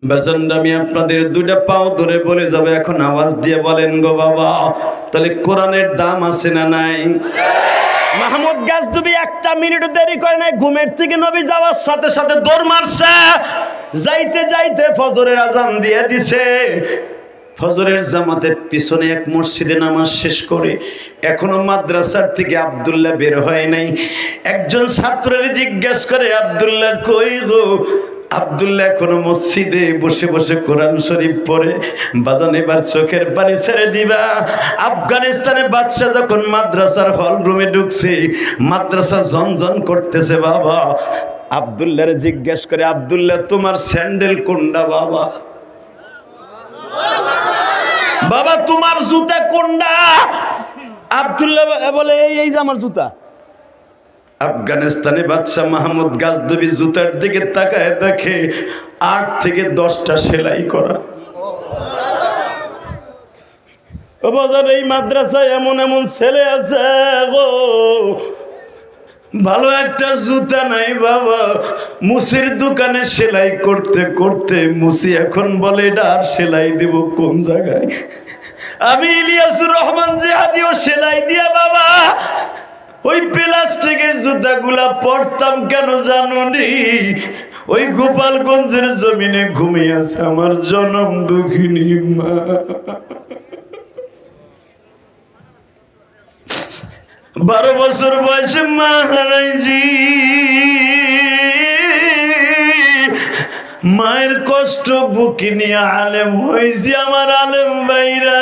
বেজন্ডা আমি আপনাদের দুইটা পাও ধরে বলে যাবে, এখন আওয়াজ দিয়ে বলেন গো বাবা, তাহলে কোরআনের দাম আছে না নাই? মাহমুদ গাজদুবি একটা মিনিট দেরি করে নাই, ঘুমের থেকে নবী যাওয়ার সাথে সাথে দৌড় মারছে। যাইতে যাইতে ফজরের আজান দিয়ে দিছে। ফজরের জামাতের পিছনে এক মসজিদে নামাজ শেষ করে এখনো মাদ্রাসার থেকে আব্দুল্লাহ বের হয় নাই। একজন ছাত্রের জিজ্ঞেস করে, আব্দুল্লাহ কই গো? আব্দুল্লাহ এখনো মসজিদে বসে বসে কোরআন শরীফ পড়ে। বাজান এবার চোখের পানি ছেড়ে দিবা। আফগানিস্তানে বাদশা যখন মাদ্রাসার হল রুমে ঢুকছে, মাদ্রাসা ঝনঝন করতেছে। বাবা আব্দুল্লাহর জিজ্ঞেস করে, আব্দুল্লাহ তোমার স্যান্ডেল কোনটা? বাবা বাবা তোমার জুতা কোনটা? আব্দুল্লাহ বলে, এই যে আমার জুতা। আফগানিস্তানে বাদশা মাহমুদ গাজদুবি জুতার দিকে তাকায় দেখে 8 থেকে 10টা সেলাই করা। ও বাজার, এই মাদ্রাসায় এমন এমন ছেলে আছে গো, ভালো একটা জুতা নাই বাবা। মুসির দোকানে সেলাই করতে করতে মুসি এখন বলে, এটা আর সেলাই দেব কোন জায়গায়? আমি ইলিয়াসুর রহমান জিহাদিও সেলাই দিয়া বাবা ওই প্লাস্টিকের জুতাগুলা পরতাম। কেন জানুনি? ওই গোপালগঞ্জের জমিনে ঘুমিয়ে আছে আমার জনম দুঃখিনী মা। 12 বছর বয়সে মা হারাইছি। মায়ের কষ্ট বুকে নিয়ে আলেম হয়েছি আমার আলেম ভাইরা।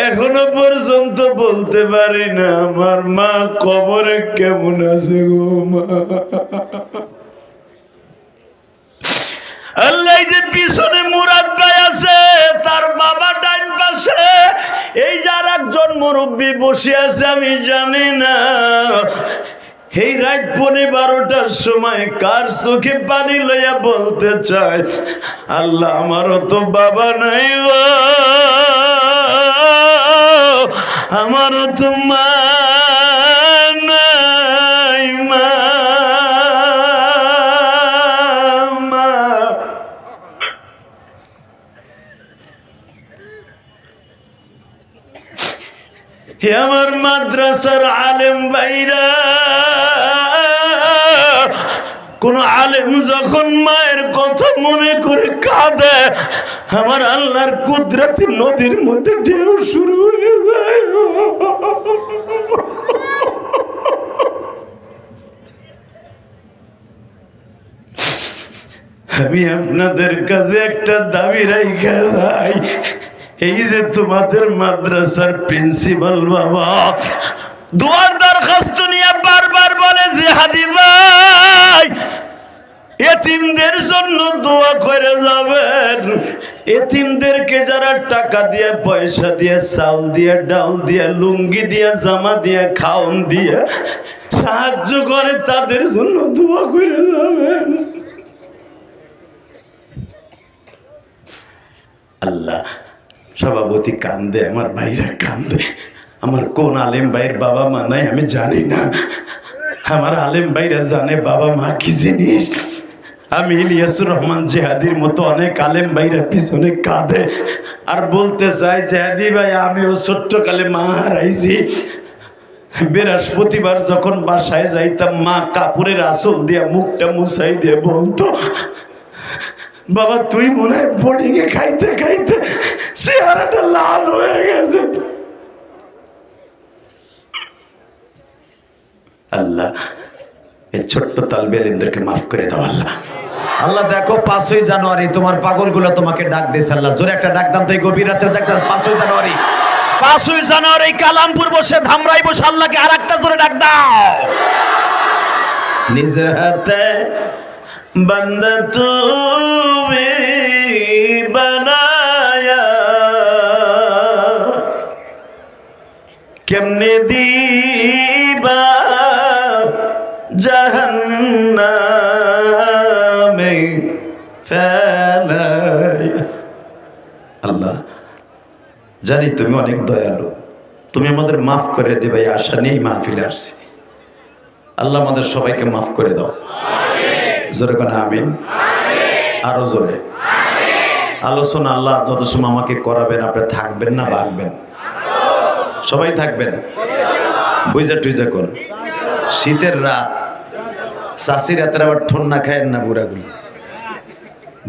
এখনো পর্যন্ত বলতে পারি না আমার মা কবরে কেমন আছে গো মা। আল্লাহ যে পিছনে মুরাদ ভাই আছে, তার বাবা ডাইন পাশে, এই যে আর একজন মুরব্বী বসে আছে আমি জানি না এই রাত 12টার সময় কার চোখে পানি লইয়া বলতে চায়, আল্লাহ আমারও তো বাবা নাই গো, আমারও তো মা নাই মা। আমার মাদ্রাসার আলেম ভাইরা, কোন আলেম যখন মায়ের কথা মনে করে কাঁদে, আমার আল্লাহর কুদরতি নদীর মধ্যে ঢেউ শুরু হয়ে যায়। আমি আপনাদের কাছে একটা দাবি রাইখা যাই, এই যে তোমাদের মাদ্রাসার প্রিন্সিপাল বাবা দুয়ার দরখাস্ত নিয়ে বারবার বলে, জিহাদি ভাই এতিমদের জন্য দোয়া করে যাবেন। এতিমদেরকে যারা টাকা দিয়ে, পয়সা দিয়ে, চাল দিয়ে, ডাল দিয়ে, লুঙ্গি দিয়ে, জামা দিয়ে, খাওন দিয়ে সাহায্য করে, তাদের জন্য দোয়া করে যাবেন। আল্লাহ সভাপতি কান্দে, আমার ভাইরা কান্দে। আমার কোন আলেম ভাইয়ের বাবা মা নাই আমি জানি না, আমার আলেম ভাইরা জানে বাবা মা কি জিনিস। আমি ইলিয়াসুর রহমান জিহাদির মতো অনেক আলেম ভাইরা পিছনে কাঁদে আর বলতে চাই, জিহাদি ভাই আমিও ছোট্টকালে মা হারাইছি। বৃহস্পতিবার যখন বাসায় যাইতাম, মা কাপড়ের আঁচল দিয়া মুখটা মুছাই দিয়ে বলতো, বাবা তুই মনে হয় বোর্ডিং এ খাইতে খাইতে চেহারাটা লাল হয়ে গেছে। আল্লাহ এই ছোট্ট তালবে ইলমদেরকে মাফ করে দাও আল্লাহ। আল্লাহ দেখো 5ই জানুয়ারি তোমার পাগলগুলো তোমাকে ডাক দিয়েছে। আল্লাহ জোরে একটা ডাক দাম তো, এই গভীর রাতে ডাকতাম 5ই জানুয়ারি। 5ই জানুয়ারি কালামপুর বসে, ধামরাই বসে আল্লাহকে আর একটা জোরে ডাক দাও। নিজের হাতে বান্দা তুমি বানায়া, কেমনে দিবা জাহান্নামে ফেলায়া। আল্লাহ জানি তুমি অনেক দয়ালু, তুমি আমাদের মাফ করে দেবে, এই আশা নিয়েই মাহফিলে আসছি। আল্লাহ আমাদের সবাইকে মাফ করে দাও, জোরে কোন আমিন, আরো জোরে। আলোচনা আল্লাহ যত সময় আমাকে করাবেন, আপনি থাকবেন না ভাগবেন? সবাই থাকবেন, বুঝা টুইজা কোন। শীতের রাত, চাষি রাতের আবার ঠন্না খায়েন না বুড়াগুলি।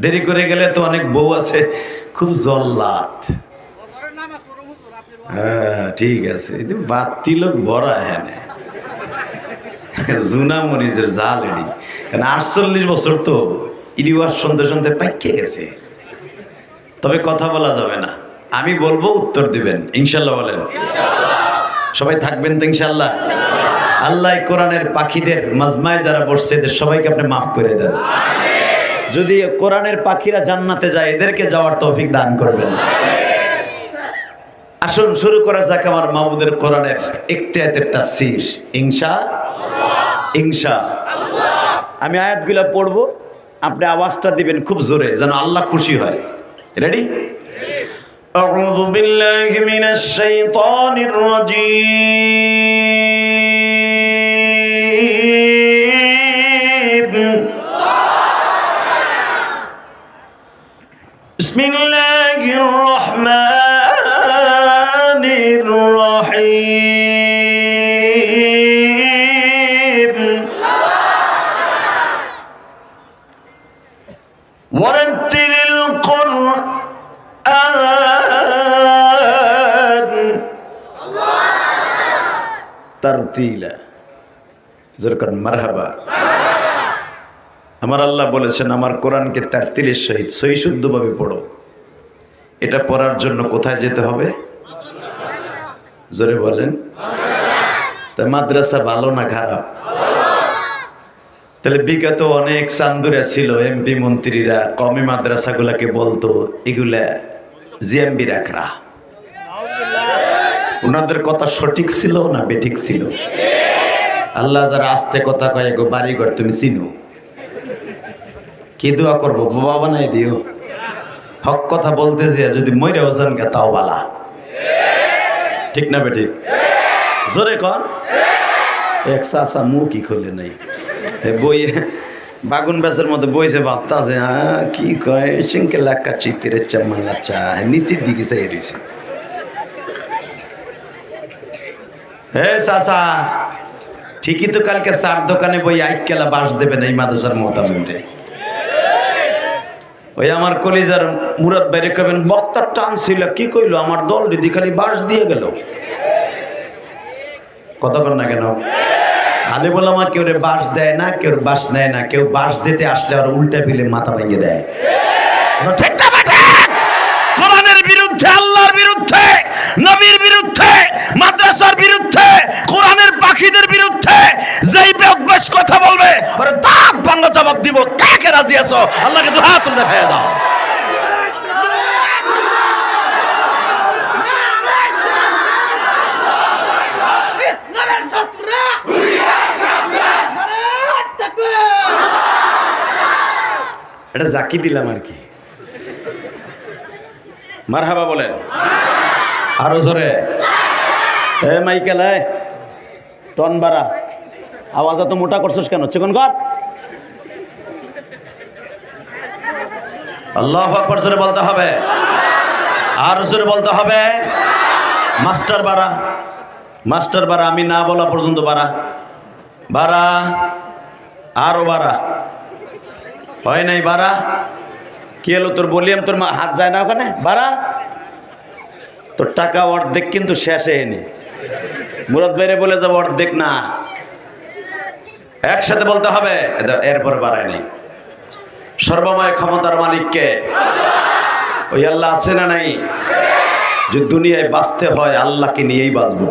দেরি করে গেলে তো অনেক বউ আছে খুব জল্লাদ। হ্যাঁ ঠিক আছে, বাতি লোক বড় হ্যাঁ জুনা মরিচের জাল এডি, কারণ 48 বছর তো ইডিওয়ার সন্ধে সন্ধে পাইকে গেছে। তবে কথা বলা যাবে না, আমি বলবো উত্তর দিবেন ইনশাল্লাহ। বলেন সবাই থাকবেন তো ইনশাল্লাহ। আল্লাহ কোরআনের পাখিদের মাজমায় যারা বসছে এদের সবাইকে আপনি মাফ করে দেন। যদি কোরআনের পাখিরা জান্নাতে যায় এদেরকে যাওয়ার তৌফিক দান করবেন। আসুন শুরু করা যাক আমার মাহমুদের কোরআনের একটি আয়াতের তাফসীর ইনশাআল্লাহ। আমি আয়াতগুলো পড়বো, আপনি আওয়াজটা দিবেন খুব জোরে যেন আল্লাহ খুশি হয়। রেডি? আউযু বিল্লাহি মিনাশ শাইতানির রাজীম। বিসমিল্লাহির রহমানির রহিম। ওয়ারাত্তিলিল কুরআন তারতিলা। জোরকার মারহাবা। আমার আল্লাহ বলেছেন আমার কোরআনকে তারতিলের সহিত সহি শুদ্ধভাবে পড়ো। এটা পড়ার জন্য কোথায় যেতে হবে? জোরে বলেন। তা মাদ্রাসা ভালো না খারাপ? তাহলে বিগত অনেক চান্দুরা ছিল, এমপি মন্ত্রীরা কমি মাদ্রাসাগুলাকে বলতো এগুলা জিএমবি রাখরা। ওনাদের কথা সঠিক ছিল না বেঠিক ছিল? আল্লাহ যারা আস্তে কথা কয় গো বাড়িঘর তুমি চিনো, কি দোয়া করবো? বাবা বানাই দিও। হক কথা বলতে যে যদি মরে ওজন গে তাও বালা, ঠিক না বেঠিক? জোরে কর। এক চাষা মুখই খোলে নাই, বই বাগুন ব্যাসের মধ্যে বইছে ভাবতা যে কি কয় সিংকে লাক্কা চিত্রের চাম্মালা চা নিচের দিকে চাই রয়েছে। হে চাষা ঠিকই তো কালকে চার দোকানে বই আইকেলা বাস দেবেন এই মাদ্রাসার মোটামুটি। ওই আমার কলিজার মুরাদ বাইরে কবেন বক্তার টান ছিল, কি কইলো আমার দল দিদি খালি বাস দিয়ে গেল। কতক্ষণ না কেন আলে বলে আমার কেউ বাস দেয় না, কেউ বাস নেয় না, কেউ বাস দিতে আসলে আর উল্টা ফিলে মাথা ভেঙে দেয়। কোরআনের বিরুদ্ধে, আল্লাহর বিরুদ্ধে, নবীর বিরুদ্ধে, মাদ্রাসার বিরুদ্ধে, কোরআনের পাখিদের বিরুদ্ধে যেই বেঅভ্যাস কথা বলবে ওরে দাঁত ভাঙা জবাব দিব। কাকে রাজি আছো? আল্লাহকে দুই হাত তুলে দেখায় দাও। এটা জাকি দিলাম আর কি। মারহাবা বলেন আরো জোরে। এ মাইকেল টন বাড়া, আওয়াজ এত মোটা করছিস কেন? চিকন কর। আল্লাহু আকবার জোরে বলতে হবে, আর জোরে বলতে হবে। মাস্টার বাড়া, মাস্টার বাড়া, আমি না বলা পর্যন্ত বাড়া বাড়া, আরো বাড়া। হয় নাই বাড়া? কি হলো তোর? বলিয়াম তোর হাত যায় না ওখানে? বাড়া তোর টাকা অর্ধেক কিন্তু শেষে এনে মুরাদ বাইরে বলে যাবো অর্ধেক না, একসাথে বলতে হবে। এরপরে বাড়ায় নেই। সর্বময় ক্ষমতার মালিককে ওই আল্লাহ আছে না নাই? যদি দুনিয়ায় বাঁচতে হয় আল্লাহকে নিয়েই বাঁচবো,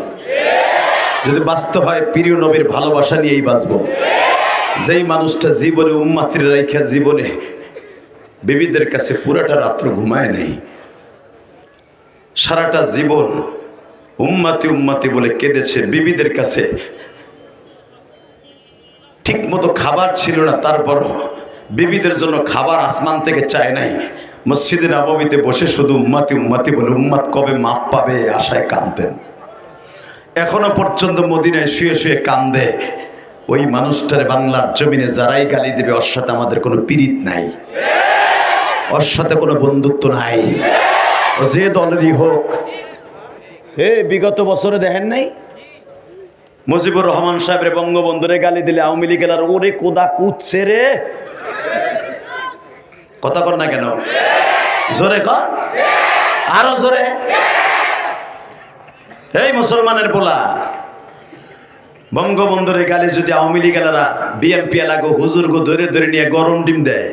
যদি বাঁচতে হয় প্রিয় নবীর ভালোবাসা নিয়েই বাঁচবো। যেই মানুষটা জীবনে উম্মাতির রেখা জীবনে বিবিদের কাছে পুরাটা রাত্র ঘুমায় নাই, সারাটা জীবন উম্মাতি উম্মাতি বলে কেঁদেছে, বিবিদের কাছে ঠিক মতো খাবার ছিল না, তারপর বিবিদের জন্য খাবার আসমান থেকে চায় নাই, মসজিদে নববীতে বসে শুধু উম্মাতি উম্মাতি বলে উম্মাত কবে মাপ পাবে আশায় কাঁদতেন। এখনো পর্যন্ত মদিনায় শুয়ে শুয়ে কান্দে ওই মানুষটারে বাংলার জমিনে যারাই গালি দেবে ওর সাথে আমাদের কোনো পীড়িত নাই, ওর সাথে কোনো বন্ধুত্ব নাই, ও যে দলেরই হোক। বিগত বছরে দেখেন নাই মুজিবুর রহমান সাহেবের বঙ্গবন্ধুরে গালি দিলে আওয়ামী লীগের আর ওরে কোদা কুদছে রে। কথা কর না কেন, জোরে কর, আরো জোরে। এই মুসলমানের পোলা, বঙ্গবন্ধুরে গালি যদি আওয়ামী লীগেরা বিএনপি এলাকা হুজুর গো ধরে ধরে নিয়ে গরম ডিম দেয়,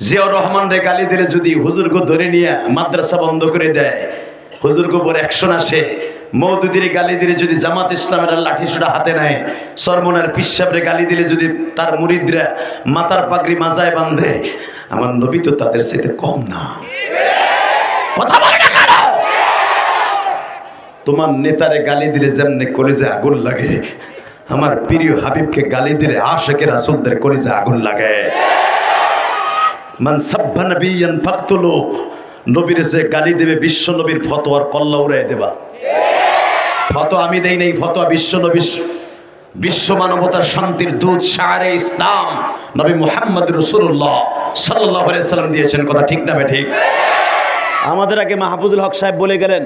জিয়াউর রহমান রে গালি দিলে যদি হুজুর গো ধরে নিয়ে মাদ্রাসা বন্ধ করে দেয়, হুজুর গো পর অ্যাকশন আসে, মওদুদির গালি দিলে যদি জামাত ইসলামের লাঠি সোটা হাতে নেয়, সরমনার পিসাবরে গালি দিলে যদি তার মুরিদরা মাথার পাগড়ি মাজায় বাঁধে, আমার নবী তো তাদের সাথে কম না। কথা বলে না কেন? তোমার নেতারে গালি দিলে যেমনি কলিজে আগুন লাগে, আমার প্রিয় হাবিবকে গালি দিলে আশিকে রাসূলদের কলিজে আগুন লাগে। মান সাব্বা নবিয়ান ফাকতুলু, নবীর সে গালি দেবে বিশ্ব নবীর ফতোয়ার কল্লা উড়াই দেবা। ফতোয়া আমি দেই নাই, ফতোয়া বিশ্ব নবী, বিশ্ব মানবতার শান্তির দূত শারে ইসলাম নবী মুহাম্মদ রাসূলুল্লাহ সাল্লাল্লাহু আলাইহি সাল্লাম দিয়েছেন। কথা ঠিক না ঠিক? আমাদের আগে মাহফুজুল হক সাহেব বলে গেলেন,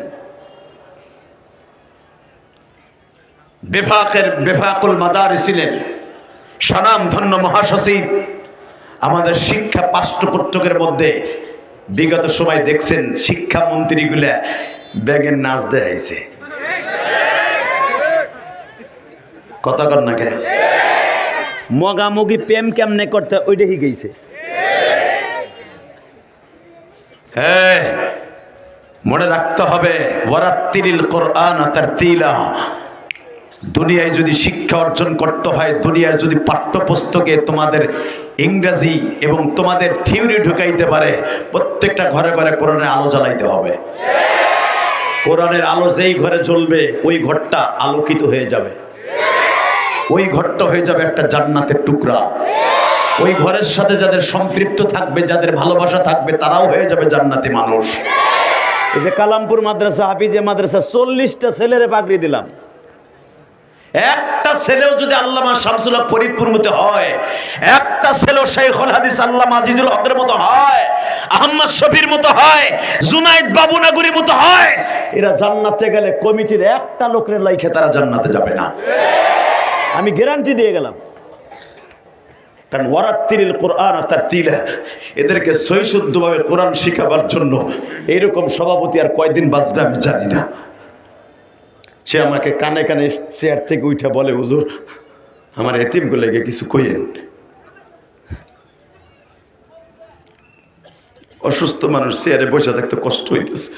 বেফাকুল মাদারিসিলের স্বনামধন্য মহাসচিব, আমাদের শিক্ষা পাঠ্যপুস্তকের মধ্যে বিগত সময় দেখছেন শিক্ষামন্ত্রীগুলা ব্যাগের নাচ দেখাইছে। কথা কর না কে? মগামগি প্রেম কেমনে করতে ওইটা গেছে। হ্যাঁ, মনে রাখতে হবে, ওয়ারাত্তিলিল কোরআন তারতিলা। দুনিয়ায় যদি শিক্ষা অর্জন করতে হয়, দুনিয়ার যদি পাঠ্যপুস্তকে তোমাদের ইংরেজি এবং তোমাদের থিওরি ঢুকাইতে পারে, প্রত্যেকটা ঘরে ঘরে কোরআনের আলো জ্বালাইতে হবে। কোরআনের আলো যেই ঘরে জ্বলবে ওই ঘরটা আলোকিত হয়ে যাবে, ওই ঘরটা হয়ে যাবে একটা জান্নাতের টুকরা। ওই ঘরের সাথে যাদের সম্পৃক্ত থাকবে, যাদের ভালোবাসা থাকবে, তারাও হয়ে যাবে জান্নাতি মানুষ। এই যে কালামপুর মাদ্রাসা, হাফিজে মাদ্রাসা, 40টা ছেলেরে পাগড়ি দিলাম। একটা ছেলেও যদি আল্লামা শামসুল হক ফরিদপুর মতো হয়, একটা ছেলেও শাইখুল হাদিস আল্লামা আজিজুল হকের মতো হয়, আহমদ শফির মতো হয়, জুনাইদ বাবুনাগুরির মতো হয়, এরা জান্নাতে গেলে কমিটির একটা লোকের লাইখে তারা জান্নাতে যাবে না। আমি গ্যারান্টি দিয়ে গেলাম। কারণ ওয়ারাত্তিলিল কোরআন তারতিলা, এদেরকে সহিশুদ্ধভাবে কোরআন শিখাবার জন্য এইরকম সভাপতি আর কয়দিন বাঁচবে আমি জানি না। সে আমাকে কানে কানে চেয়ার থেকে উঠে বলে, হুজুর আমার এতিমগুলো কিছু কইেন। অসুস্থ মানুষ চেয়ারে বসে থাকতে কষ্ট হইতেছে,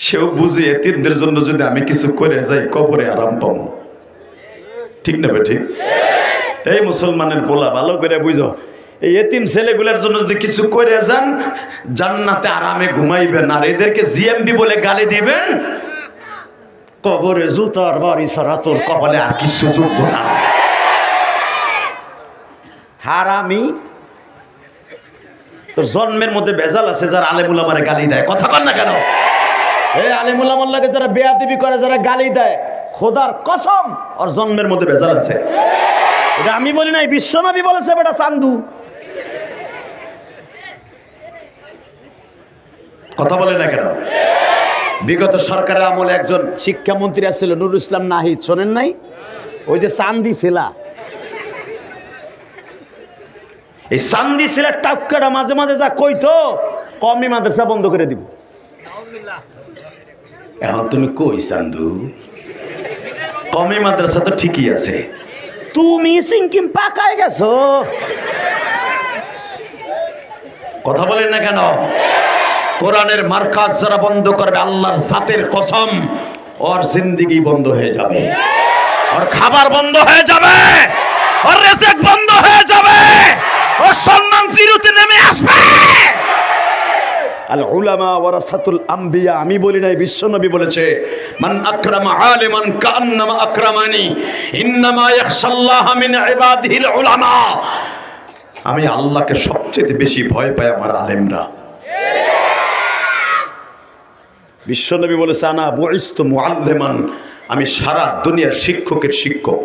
সেও বুঝে এতিমদের জন্য যদি আমি কিছু করে যাই কবরে আরাম পাবো। ঠিক না বে ঠিক? এই মুসলমানের পোলা, ভালো করে বুঝো, এই এতিম ছেলেগুলোর জন্য যদি কিছু করে যান, জান্নাতে আরামে ঘুমাইবেন। আর এদেরকে জিএমবি বলে গালি দিবেন, কবরে জুতার বাড়ি ছাড়া তোর কপালে আর কিছু যোগ্য না। হারামি, তোর জন্মের মধ্যে ভেজাল আছে যারা আলেমুল আমারে গালি দেয়। কথা কর না কেন? এই আলিমুল আমাল্লাহকে যারা বেয়াদবি করে, যারা গালি দেয়, খোদার কসম ওর জন্মের মধ্যে ভেজাল আছে। এটা আমি বলি নাই, বিশ্বনবী বলেছে বেটা চান্দু। কথা বলে না কেন? বিগত সরকারের আমলে একজন শিক্ষামন্ত্রী আসছিল নুরুল ইসলাম নাহিদ, শোনেন নাই? ওই যে চান্দি ছেলা, এই সান্দি ছেলের টাক্কাটা মাঝে মাঝে যা কইতো, কমি মাদ্রাসা বন্ধ করে দিব। এখন তুমি কই চান্দু? কমি মাদ্রাসা তো ঠিকই আছে, তুমি সিংকিম পাকায় গেছো। কথা বলেন না কেন? কোরআনের মার্কাজ যারা বন্ধ করবে, আল্লাহর জাতের কসম, ওর জিন্দেগি বন্ধ হয়ে যাবে, ওর খাবার বন্ধ হয়ে যাবে, ওর রিজিক বন্ধ হয়ে যাবে, ওর সম্মান জিরোতে নেমে আসবে। আল উলামা ওয়ারাসাতুল আম্বিয়া, আমি বলি নাই, বিশ্বনবী বলেছে, মান আকরামা আলিমান কান্নামা আকরামানি, ইন্নামা ইয়াখশাল্লাহ মিন ইবাদিহিল উলামা। আমি আল্লাহকে সবচেয়ে বেশি ভয় পাই আমার আলেমরা। বিশ্বনবী বলেছে, আনা বুইস্তু মুআল্লিমান, আমি সারা দুনিয়ার শিক্ষকের শিক্ষক।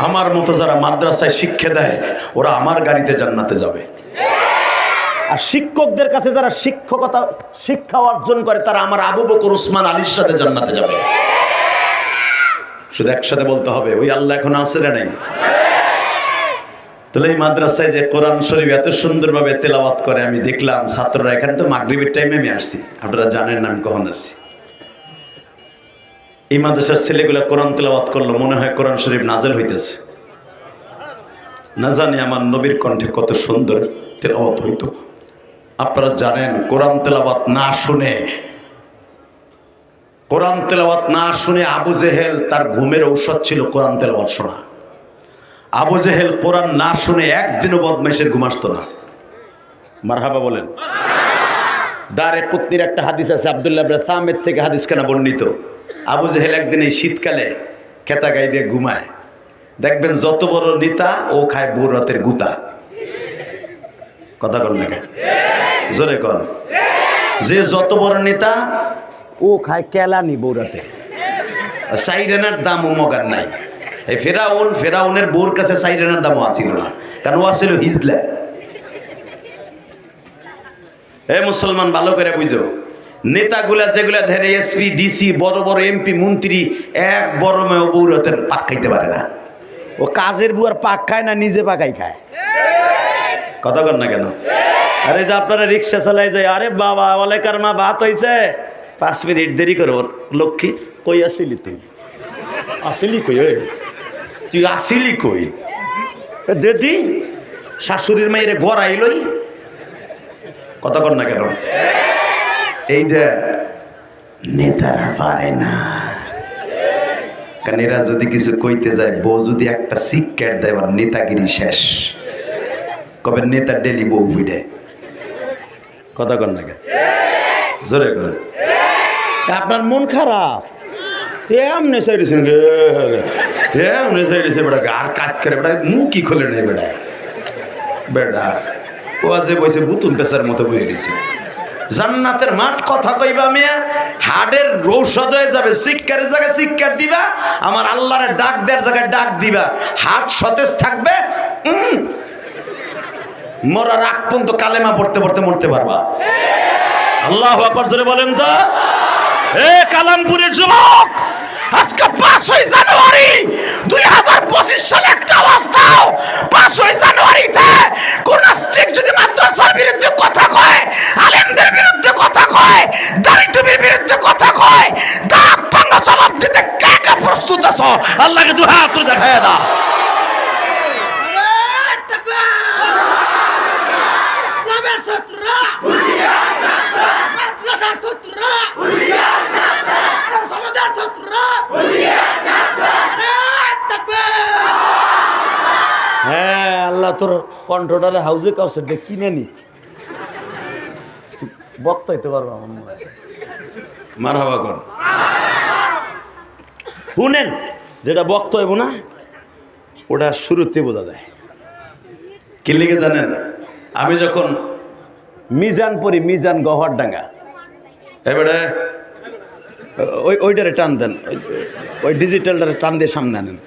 আমার মতো যারা মাদ্রাসায় শিক্ষা দেয় ওরা আমার গাড়িতে জান্নাতে যাবে। আর শিক্ষকদের কাছে যারা শিক্ষা অর্জন করে তারা আমার আবু বকর উসমান আলীর সাথে জান্নাতে যাবে। শুধু একসাথে বলতে হবে, ওই আল্লাহ এখন আছে না নাই? তাহলে এই মাদ্রাসায় যে কোরআন শরীফ এত সুন্দরভাবে তেলাওয়াত করে, আমি দেখলাম ছাত্ররা, এখানে তো মাগরিবের টাইমে আমি আসছি, আপনারা জানেন না আমি কখন আসছি। এই মাদ্রাসার ছেলেগুলা কোরআন তেলাওয়াত করলো, মনে হয় কোরআন শরীফ নাজেল হইতেছে। না জানি আমার নবীর কণ্ঠে কত সুন্দর তেলাওয়াত হইতো। আপনারা জানেন কোরআন তেলাওয়াত না শুনে আবু জেহেল, তার ঘুমের ঔষধ ছিল কোরআন তেলাওয়াত শোনা। আবু জেহেল কোরআন না শুনে একদিনও বদমাইশের ঘুম আসতো না। মারহাবা বলেন। দারে কুতনির একটা হাদিস আছে, আব্দুল্লাহ ইবনে সামিদ থেকে হাদিস কেনা বর্ণিত। আবু জেহেল একদিন এই শীতকালে খেতা গাই দিয়ে ঘুমায়। দেখবেন যত বড় নেতা ও খায় ভোর রাতের গুতা। কথা কন না, জোরে কন। যে যত বড় নেতা ও খায় কেলানি বৌরাতে। সাইরেনার দাম ও মগার নাই। এই ফেরাউনের বউর কাছে সাইরেনার দামও আছিল না, কারণ ও আছিল হিজলা। মুসলমান ভালো করে বুঝো, নেতাগুলা যেগুলা ধরে এসপি ডিসি বড় বড় এমপি মন্ত্রী এক বড় মেয়ে বৌরাতের পাক খাইতে পারে না। ও কাজের বুয়ার পাক খায় না, নিজে পাকাই খায়। কথা কর না কেন? আরে যে আপনারা রিক্সা চালাই যায়, আরে বাবা ওয়ালাইকার মা ভাত হয়েছে, 5 মিনিট দেরি করো। লক্ষ্মী কই আসিলি তুই? আসিলি কই? তুই আসিলি কই? দিদি শাশুড়ির মায়ের গড়াইলই। কথা কর না কেন? এইটা নেতারা পারে না, কারণ এরা যদি কিছু কইতে যায়, বউ যদি একটা সিক্রেট দেয়, ওর নেতাগিরি শেষ। কবে নেতা ডেলি বউ ভিড়ে। কথা কর না কেন? জোরে কর। আপনার মন খারাপ, এমনি চাইছেন এমনি চাইছে বেটা, গার কাজ করে বেটা, মুখই খোলে নেই বেটা। বেটা ও যে বসে বুতুম পেশার মতো বয়ে গেছে। জান্নাতের মাঠ কথা কইবা মিয়া, হাড়ের ঔষধ হয়ে যাবে। শিক্ষার জায়গায় শিক্ষার দিবা, আমার আল্লাহরে ডাক দেওয়ার জায়গায় ডাক দিবা, হাট সতেজ থাকবে। মরার আগ পর্যন্ত কালেমা পড়তে পড়তে মরতে পারবা। আল্লাহু আকবার জোরে বলেন তো। কালামপুরের যুবক, আজকে 5ই জানুয়ারি 2025 সালে একটা আওয়াজ দাও। 5ই জানুয়ারিতে কোন নাস্তিক যদি মাদ্রাসার বিরুদ্ধে কথা কয়, আলেমদের বিরুদ্ধে কথা কয়, দাড়ি টুপির বিরুদ্ধে কথা কয়, দাঁত ভাঙা জবাব দিতে কে কে প্রস্তুত আছো? আল্লাহকে দুই হাত তুলে দেখায় দাও। হ্যাঁ, আল্লাহ তোর কন্ট্রোলারে হাউজে কাউসে কিনে নি বক্তা হইতে পারবো। মারহাবা কর। শুনেন, যেটা বক্তা হইব না ওটা শুরুতে বোঝা যায়। কি লিখে জানেন? আমি যখন মিজান পড়ি, মিজান গহরডাঙ্গা, এবারে ওইটারে টান দেন, ওই ডিজিটালটারে টান দিয়ে সামনে আনেন।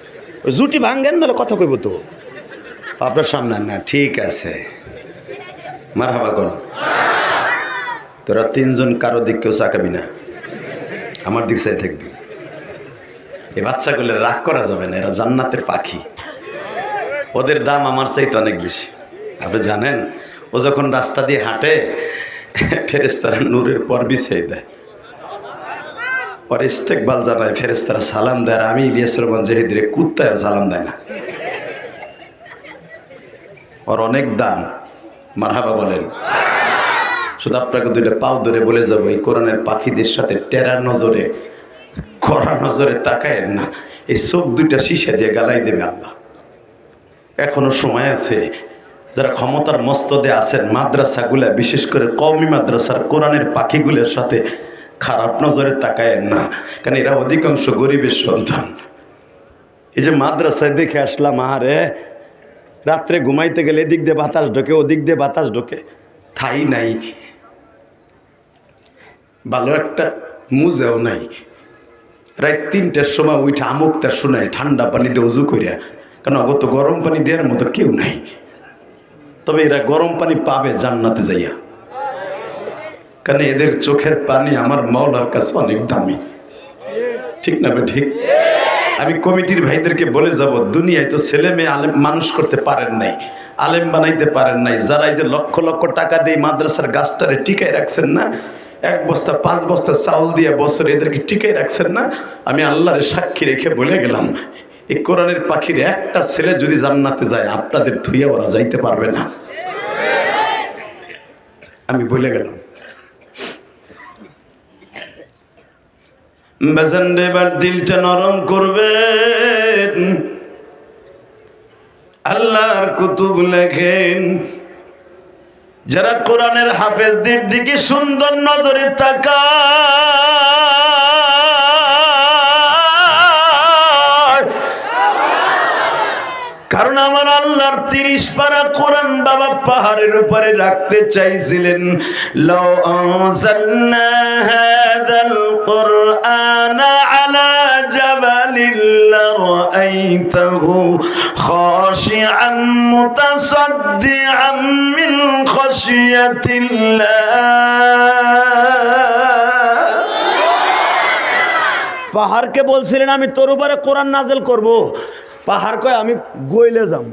ওই জুটি ভাঙ্গেন, নাহলে কথা কইব তো আপনার সামনে না। ঠিক আছে, মারহাবা কর। তোরা 3 জন কারো দিক কেউ চাকাবি না, আমার দিক চাই থাকবি। এই বাচ্চাগুলো রাগ করা যাবে না, এরা জান্নাতের পাখি। ওদের দাম আমার চাইতে অনেক বেশি। আপনি জানেন, ও যখন রাস্তা দিয়ে হাঁটে, ফেরেশতারা নূরের পর বিছিয়ে দেয়, পর ইস্তেকবাল জানায়, ফেরেশতারা সালাম দেয়। আর আমি ইলিয়াস রহমান জাহিদের কুত্তায় সালাম দেয় না। ওর অনেক দাম। মারহাবা বলেন। শুধু আপনাকে 2টা পাও ধরে বলে যাবো, এই কোরআনের পাখিদের সাথে টেরার নজরে, কড়া নজরে তাকায়েন না। এই চোখ 2টা শিশা দিয়ে গালাই দেবে আল্লাহ। এখনো সময় আছে। যারা ক্ষমতার মস্তদে আছেন, মাদ্রাসাগুলা, বিশেষ করে কওমি মাদ্রাসার কোরআনের পাখিগুলোর সাথে খারাপ নজরে তাকায়েন না, কারণ এরা অধিকাংশ গরিবের সন্তান। এই যে মাদ্রাসায় দেখে আসলাম, আরে রাত্রে ঘুমাইতে গেলে এদিক দিয়ে বাতাস ঢোকে, ওদিক দিয়ে বাতাস ঢোকে, ঠাই নাই, ভালো একটা মুজেও নাই। রাত 3টার সময় ওইটা আমুকটা শোনায় ঠান্ডা পানি দিয়ে উজু করিয়া, কারণ অগত গরম পানি দেওয়ার মতো কেউ নাই। তবে এরা গরম পানি পাবে জান্নাতে যাইয়া, কারণ এদের চোখের পানি আমার মাওলার কাছে অনেক দামি। ঠিক না ঠিক? আমি কমিটির ভাইদেরকে বলে যাব, দুনিয়ায় তো ছেলে মেয়ে আলেম মানুষ করতে পারেন নাই, আলেম বানাইতে পারেন নাই, যারা এই যে লক্ষ লক্ষ টাকা দিয়ে মাদ্রাসার গাছটারে টিকায় রাখছেন না, 1 বস্তা 5 বস্তা চাউল দিয়ে বছর এদেরকে টিকায় রাখছেন না, আমি আল্লাহর সাক্ষী রেখে বলে গেলাম, এই কোরআনের পাখির একটা ছেলে যদি জান্নাতে যায়, আপনাদের ধুইয়া ওরা যাইতে পারবে না। আমি বলে গেলাম। বেজান এবার দিলটা নরম করবেন। আল্লাহর কুতুব লেখেন, যারা কোরআনের হাফেজদের দিকে সুন্দর নজরে তাকায়, কারণ আমার আল্লাহর 30 পারা কোরআন বাবা পাহাড়ের উপরে রাখতে চাইছিলেন। লাউ আনজালনা হাযাল কুরআনা আলা জাবালিন লারাআইতাহু খাশিআন মুতাসাদ্দিআন মিন খাশিয়াতিল্লাহ। পাহাড়কে বলছিলেন আমি তোর উপরে কোরআন নাযিল করব, পাহাড় কয় আমি গইলে যাব।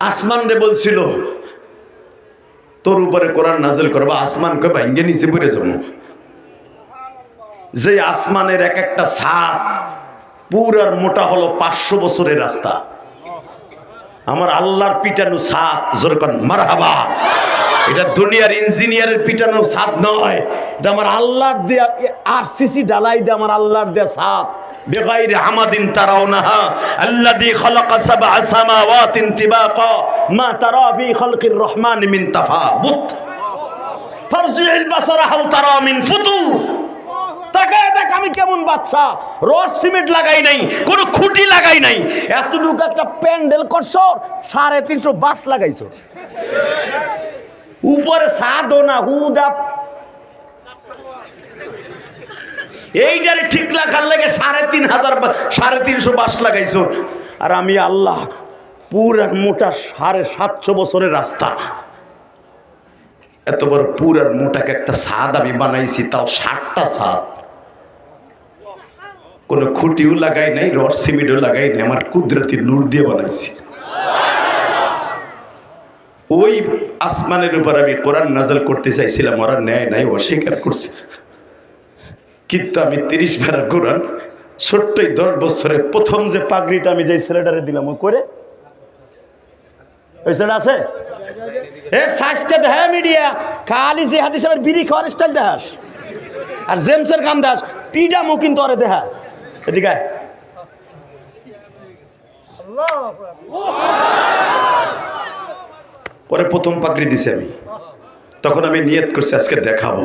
আসমান রে বলছিল তোর উপরে কোরআন নাযিল করব, আসমান কয় ভাঙ্গে নিচে পড়ে যাব। যে আসমানের এক একটা ছাদ পুরার মোটা হলো 500 বছরের রাস্তা। আমার আল্লাহর পিটানো ছাদ, জোরে কোন মারহাবা। এটা দুনিয়ার ইঞ্জিনিয়ারের পিটানো ছাদ নয়, এটা আমার আল্লাহর দেয়া আরসিসি ঢালাই দিয়ে আমার আল্লাহর দেয়া ছাদ। বেগাইরি হামাদিন তারাউনাহা আল্লাযী খালাকা সাবআ সামাওয়াতিন তিবাকা মা তারা ফি খালকির রহমান মিন তাফাবুত ফারজি'ল বাসারা হাল তারা মিন ফুতুর। তাকায় দেখ আমি কেমন বাচ্চা, রড সিমেন্ট লাগাই নাই, কোনো খুঁটি লাগাই নাই, এতটুকু একটা প্যান্ডেল করছো, 350 বাস লাগাইছো, উপরে ছাদও না, হুদা এইটারে ঠিক রাখার লাগে 3,500 বাস লাগাইছো। আর আমি আল্লাহ পুরা মোটা 750 বছরের রাস্তা, এত বড় পুরার মোটাকে একটা ছাদ আমি বানাইছি, তাও 60টা ছাদ, কোনো খুঁটিও লাগাই নাই, রড সিমেন্টও লাগাই নাই, আমার কুদরতি নূর দিয়ে বানাইছি। ওই আসমানের উপর আমি কোরআন নাযিল করতে চাইছিলাম, ওরা নেয় নাই, অস্বীকার করছে। কিন্তু আমি 30 পারা কোরআন ছোট্টই 10 বছরে প্রথম যে পাগড়িটা আমি যে ছেলেটারে দিলাম, ও করে ওই ছেলেটা আছে এ সাইজটা দেখা মিডিয়া খালি যে হাদিস আমার বিড়ি খাওয়ার স্টাইল দেখাস আর জেমসের গান দেখাস, পিডামও কিন্তু ওরে দেখা। এদিকে পরে প্রথম পাগড়ি দিছি আমি, তখন আমি নিয়ত করছি আজকে দেখাবো।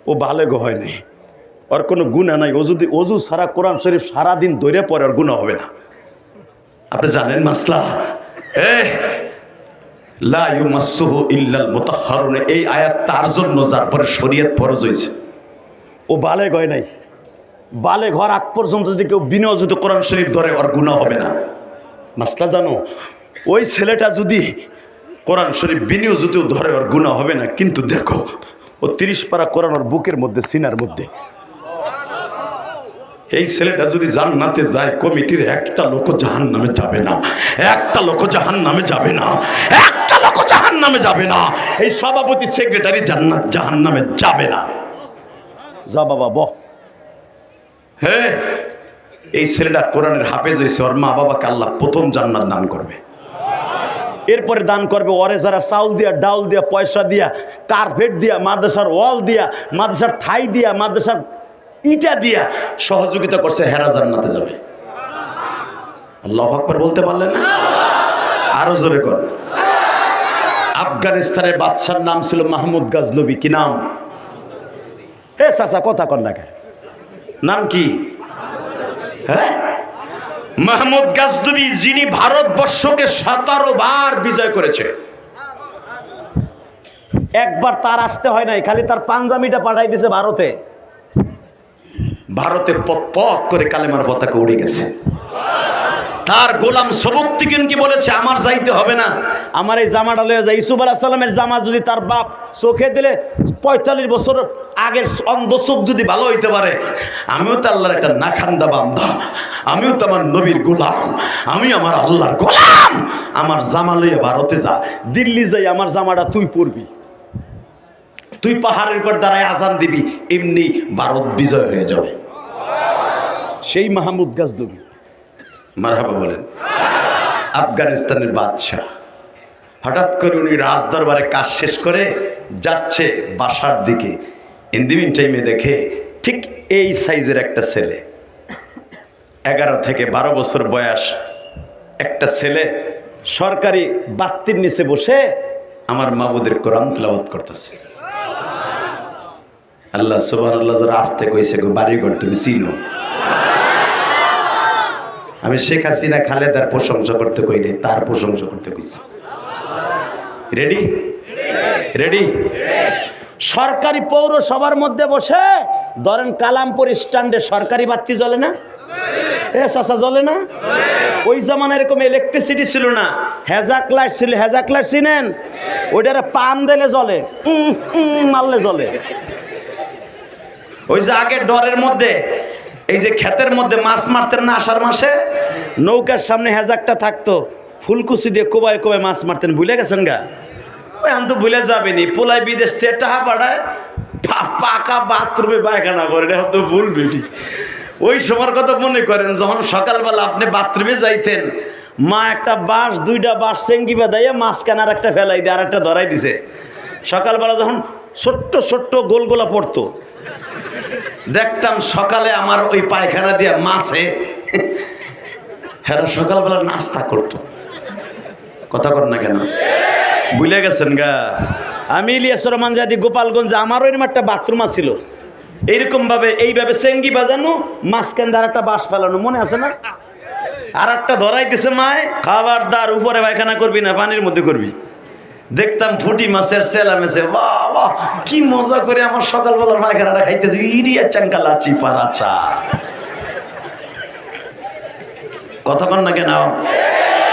ও বালেগ হয় নাই, ওর কোনো গুনাহ নাই, ও যদি অজু সারা কোরআন শরীফ সারাদিন ধরে পরে ওর গুনাহ হবে না। আপনি জানেন মাসলা লা ইউমাসসুহু ইল্লাল মুতাহহারুন, এই আয়াত তার জন্য যার পরে শরীয়ত ফরজ হয়েছে। ও বালেগ হয় নাই, বালেগ হওয়ার আগ পর্যন্ত যদি কেউ বিনা অজুতে কোরআন শরীফ ধরে ওর গুনাহ হবে না। মাসলা জানো, ওই ছেলেটা যদি কোরআন শরীফ বিনা অজুতেও ধরে ওর গুনাহ হবে না। কিন্তু দেখো ও 30 পারা কোরআন ওর বুকের মধ্যে, সিনার মধ্যে। এই ছেলেটা যদি জান্নাতে যায়, কমিটির একটা লোক জাহান্নামে যাবে না, একটা লোক জাহান্নামে যাবে না, একটা লোক জাহান্নামে যাবে না। এই সভাপতি সেক্রেটারি জাহান্নামে যাবে না। যা বাবা বহ। হ্যাঁ, এই ছেলেটা কোরআনের হাফেজ হয়েছে, ওর মা বাবাকে আল্লাহ প্রথম জান্নাত দান করবে। এরপরে দান করবে ওরে যারা চাউল দিয়া, ডাউল দিয়া, পয়সা দিয়া, কার্পেট দিয়া, মাদ্রাসার ওয়াল দিয়া, মাদ্রাসার থাই দিয়া, মাদ্রাসার ইটা দিয়া সহযোগিতা করছে, হেরা জান্নাতে যাবে। আল্লাহু আকবার বলতে পারলেন না? আরো জোরে কর। আফগানিস্তানের বাদশার নাম ছিল মাহমুদ গাজনবী। কি নাম? এ চাচা কথা কর না, নাম কি? হ্যাঁ, মাহমুদ গাজনবী, যিনি ভারতবর্ষকে 17 বার বিজয় করেছে। একবার তার আসতে হয় নাই, খালি তার পাঞ্জাবিটা পাঠাই দিয়েছে ভারতে। ভারতে পথ পথ করে কালেমার পতাকা উড়ে গেছে। তার গোলাম সবুকতিকিন কি বলেছে, আমার যাইতে হবে না, আমার এই জামাটা লয়ে যায়। ইউসুফ আলাইহিস সালামের জামা যদি তার বাপ চোখে দিলে 45 বছর আগের অন্ধ চোখ যদি ভালো হইতে পারে, আমিও তো আল্লাহর একটা নাখান্দা বান্দা, আমিও তো আমার নবীর গোলাম, আমি আমার আল্লাহর গোলাম, আমার জামা লইয়া ভারতে যা, দিল্লি যাই আমার জামাটা তুই পরবি, তুই পাহাড়ের উপর দাঁড়ায় আজান দিবি, এমনি ভারত বিজয় হয়ে যাবে। সেই মাহমুদ গাজনবী, মারহাবা বলেন। আফগানিস্তানের বাদশাহ, হঠাৎ করে উনি রাজদরবারে কাজ শেষ করে যাচ্ছে বাসার দিকে। ইন দি মিন টাইমে দেখে ঠিক এই সাইজের একটা ছেলে, 11 থেকে 12 বছর বয়স একটা ছেলে সরকারি বাত্তির নিচে বসে আমার মাবুদের কোরআন তেলাওয়াত করতেছে। আল্লাহ সুবহানাল্লাহ যারা আসতে কইছে গো বাড়িঘর তুমি চিনো। আমি শেখ হাসিনা খালেদার প্রশংসা করতে কই নাই, তার প্রশংসা করতে কইছি। Ready ready? সরকারি পৌরসভার মধ্যে বসে ধরেন কালামপুর স্ট্যান্ডে সরকারি বাতি জ্বলে না? এ চাচা জ্বলে না? ওই জামানায় এরকম ইলেকট্রিসিটি ছিল না, হেজাক লাইট ছিল। হেজাক লাইট চিনেন? ওইটারে পাম দিলে জ্বলে, মারলে জ্বলে। ওই যে আগে ডরের মধ্যে এই যে ক্ষেতের মধ্যে মাছ মারতেন না আষাঢ় মাসে, নৌকার সামনে হেজাকটা থাকতো, ফুলকুচি দিয়ে কোবায় কোবায় মাছ মারতেন। ভুলে গেছেন গা? ওই আমি তো ভুলে যাবেনি। পোলাই বিদেশ থেকে টাকা পাঠায়, পাকা বাথরুমে পায়খানা করে, এটা তো ভুলবি। ওই সময়ের কথা মনে করেন, যখন সকালবেলা আপনি বাথরুমে যাইতেন, মা একটা বাঁশ, 2টা বাঁশ চেঙ্গি বাঁধাইয়া মাঝখানে আর একটা ফেলাই দিয়ে আর একটা ধরাই দিছে। সকালবেলা যখন ছোট্ট ছোট্ট গোলগোলা পড়তো, দেখতাম সকালে আমার ওই পায়খানা দিয়া মাছে হ্যাঁ সকালবেলা নাস্তা করতো। কথা কর না কেন? ভুলে গেছেন গা? আমি ইলিয়াস রহমান জাদি গোপালগঞ্জে, আমারও এরকম একটা বাথরুম ছিল, এইরকম ভাবে এইভাবে চেঙ্গি বাজানো, মাঝখান দিয়ে আর একটা বাঁশ ফেলানো, মনে আছে না? আর একটা ধরাই দিছে মায়, খাবারদার উপরে পায়খানা করবি না, পানির মধ্যে করবি। দেখতাম ফুটি মাছের সেলা মেছে, বাহ বাহ কি মজা করে আমার সকালবেলার পায়খানাটা খাইতেছে, ইরিয়া চাঙ্কালা চিপারাচা। কথা কন না কেন?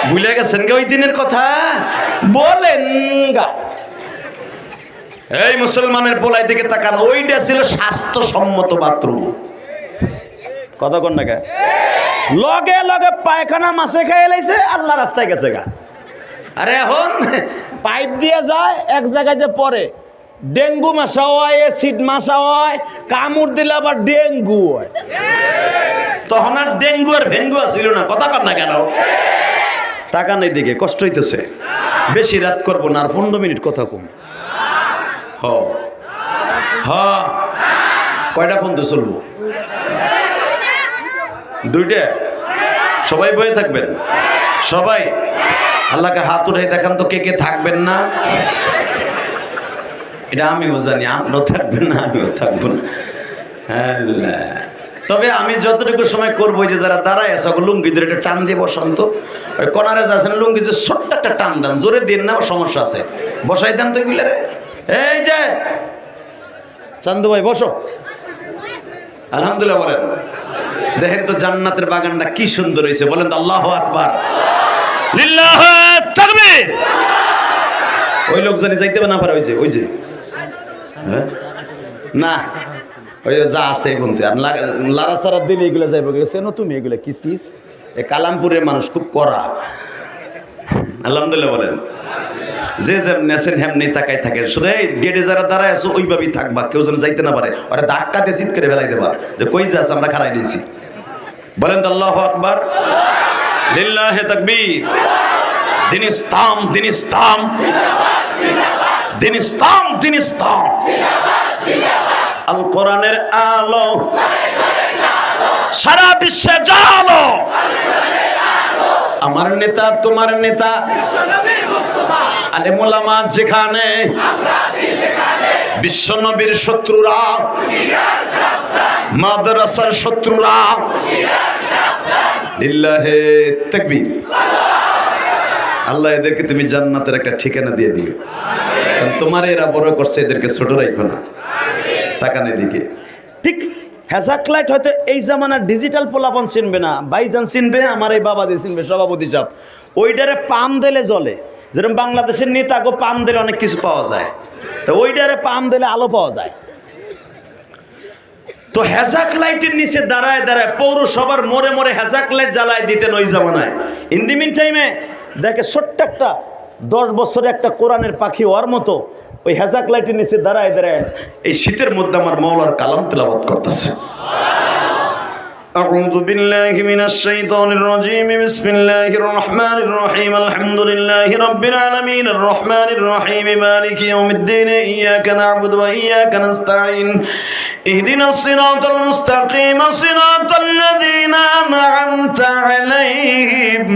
ভুলে গেছেন গে ওই দিনের কথা? বলেন গা। এই মুসলমানের পোলাই দিকে তাকান, ওইটা ছিল স্বাস্থ্যসম্মত বাথরুম। কথা কন না কে? লগে লগে পায়খানা মাছে খাইয়ে লাইছে, আল্লাহ রাস্তায় গেছে গা। আরে এখন পাইপ দিয়ে যায় এক জায়গায় যে পরে ডেঙ্গু মশা হয়, অ্যাসিড মশা হয়, কামড় দিলে আবার ডেঙ্গু হয়। তখন আর ডেঙ্গু আর ভেঙ্গু ছিল না। কথা কর না কেন? টাকা নেই দিকে কষ্ট হইতেছে। বেশি রাত করবো না, আর 15 মিনিট কথা কম। হ হ কয়টা পর্যন্ত চলবো? 2টা? সবাই বয়ে থাকবেন? সবাই আল্লাহকে হাত উঠাই দেখান তো কে কে থাকবেন না। এটা আমিও জানি, আপনিও থাকবেন না, আমিও থাকবো না। তবে আমি যতটুকু সময় করবো, যে যারা দাঁড়ায় আছে লুঙ্গি ধরে একটা টান দিয়ে বসান্ত, ওই কনারে যাচ্ছেন লুঙ্গি যে ছোট্ট একটা টান দেন, জোরে দিন না, সমস্যা আছে, বসাই দেন তো এগুলো রে। এই যে চান্দু ভাই বসো। আলহামদুলিল্লাহ বলেন। দেখেন তো জান্নাতের বাগানটা কি সুন্দর হয়েছে, বলেন তো আল্লাহু আকবার, লিল্লাহু তাকবীর। ওই লোক জানি যাইতে না পারে, ওই যে ওই যে হ্যাঁ না ওই যা আছে বলতে, আর লারা সারা দিলে এগুলো যাইব গেছে না। তুমি এগুলো কি চিজ? এই কালামপুরের মানুষ খুব কড়া। আলহামদুলিল্লাহ বলেন। যে যেমনি আছেন হেমনি তাকাই থাকেন, শুধু এই গেটে যারা দাঁড়ায় আছো ওইভাবেই থাকবা, কেউ যেন যাইতে না পারে। ওরা ধাক্কা দিয়ে চিৎ করে ফেলাই দেবা যে কই যাচ্ছে, আমরা খারাই দিয়েছি। বলেন তো আল্লাহু আকবার, লিল্লাহি তাকবীর। দিন ইসলাম, দিন ইসলাম, দিন ইসলাম, দিন ইসলাম। আল কোরআনের আলো সারা বিশ্বে জালো। আমার নেতা তোমার নেতা, আলেম ওলামা যেখানে, বিশ্ব নবীর শত্রুরা, মাদ্রাসার শত্রুরা, লিল্লাহি তাকবীর। আল্লাহ এদেরকে তুমি জান্নাতের একটা ঠিকানা দিয়ে দিও। তোমার এরা বড় করছে, এদেরকে ছোট রাখো না। তাকান এদিকে। ঠিক হ্যাজাক লাইট হয়তো এই জামানার ডিজিটাল পোলাপন চিনবে না, ভাইজান চিনবে, আমার এই বাবা দিয়ে চিনবে, সভাপতি সাহেব। ওইটারে পাম দিলে জ্বলে, যেরকম বাংলাদেশের নেতাকে পাম দিলে অনেক কিছু পাওয়া যায়, তো ওইটারে পাম দিলে আলো পাওয়া যায়। তো হ্যাজাক লাইটের নিচে দাঁড়ায় দাঁড়ায় পৌরসভার মোড়ে মোড়ে হ্যাজাক লাইট জ্বালায় দিতেন ওই জামানায়। ইন দি মিন টাইমে দেখে ছোট্ট একটা 10 বছরে একটা কোরআনের পাখি ওর মতো ওই হ্যাজাক লাইটের নিচে দাঁড়ায় দাঁড়ায় এই শীতের মধ্যে আমার মাওলার কালাম তেলাওয়াত করতেছে। أعوذ بالله من الشيطان الرجيم بسم الله الرحمن الرحيم الحمد لله رب العالمين الرحمن الرحيم مالك يوم الدين إياك نعبد وإياك نستعين اهدنا الصراط المستقيم صراط الذين أنعمت عليهم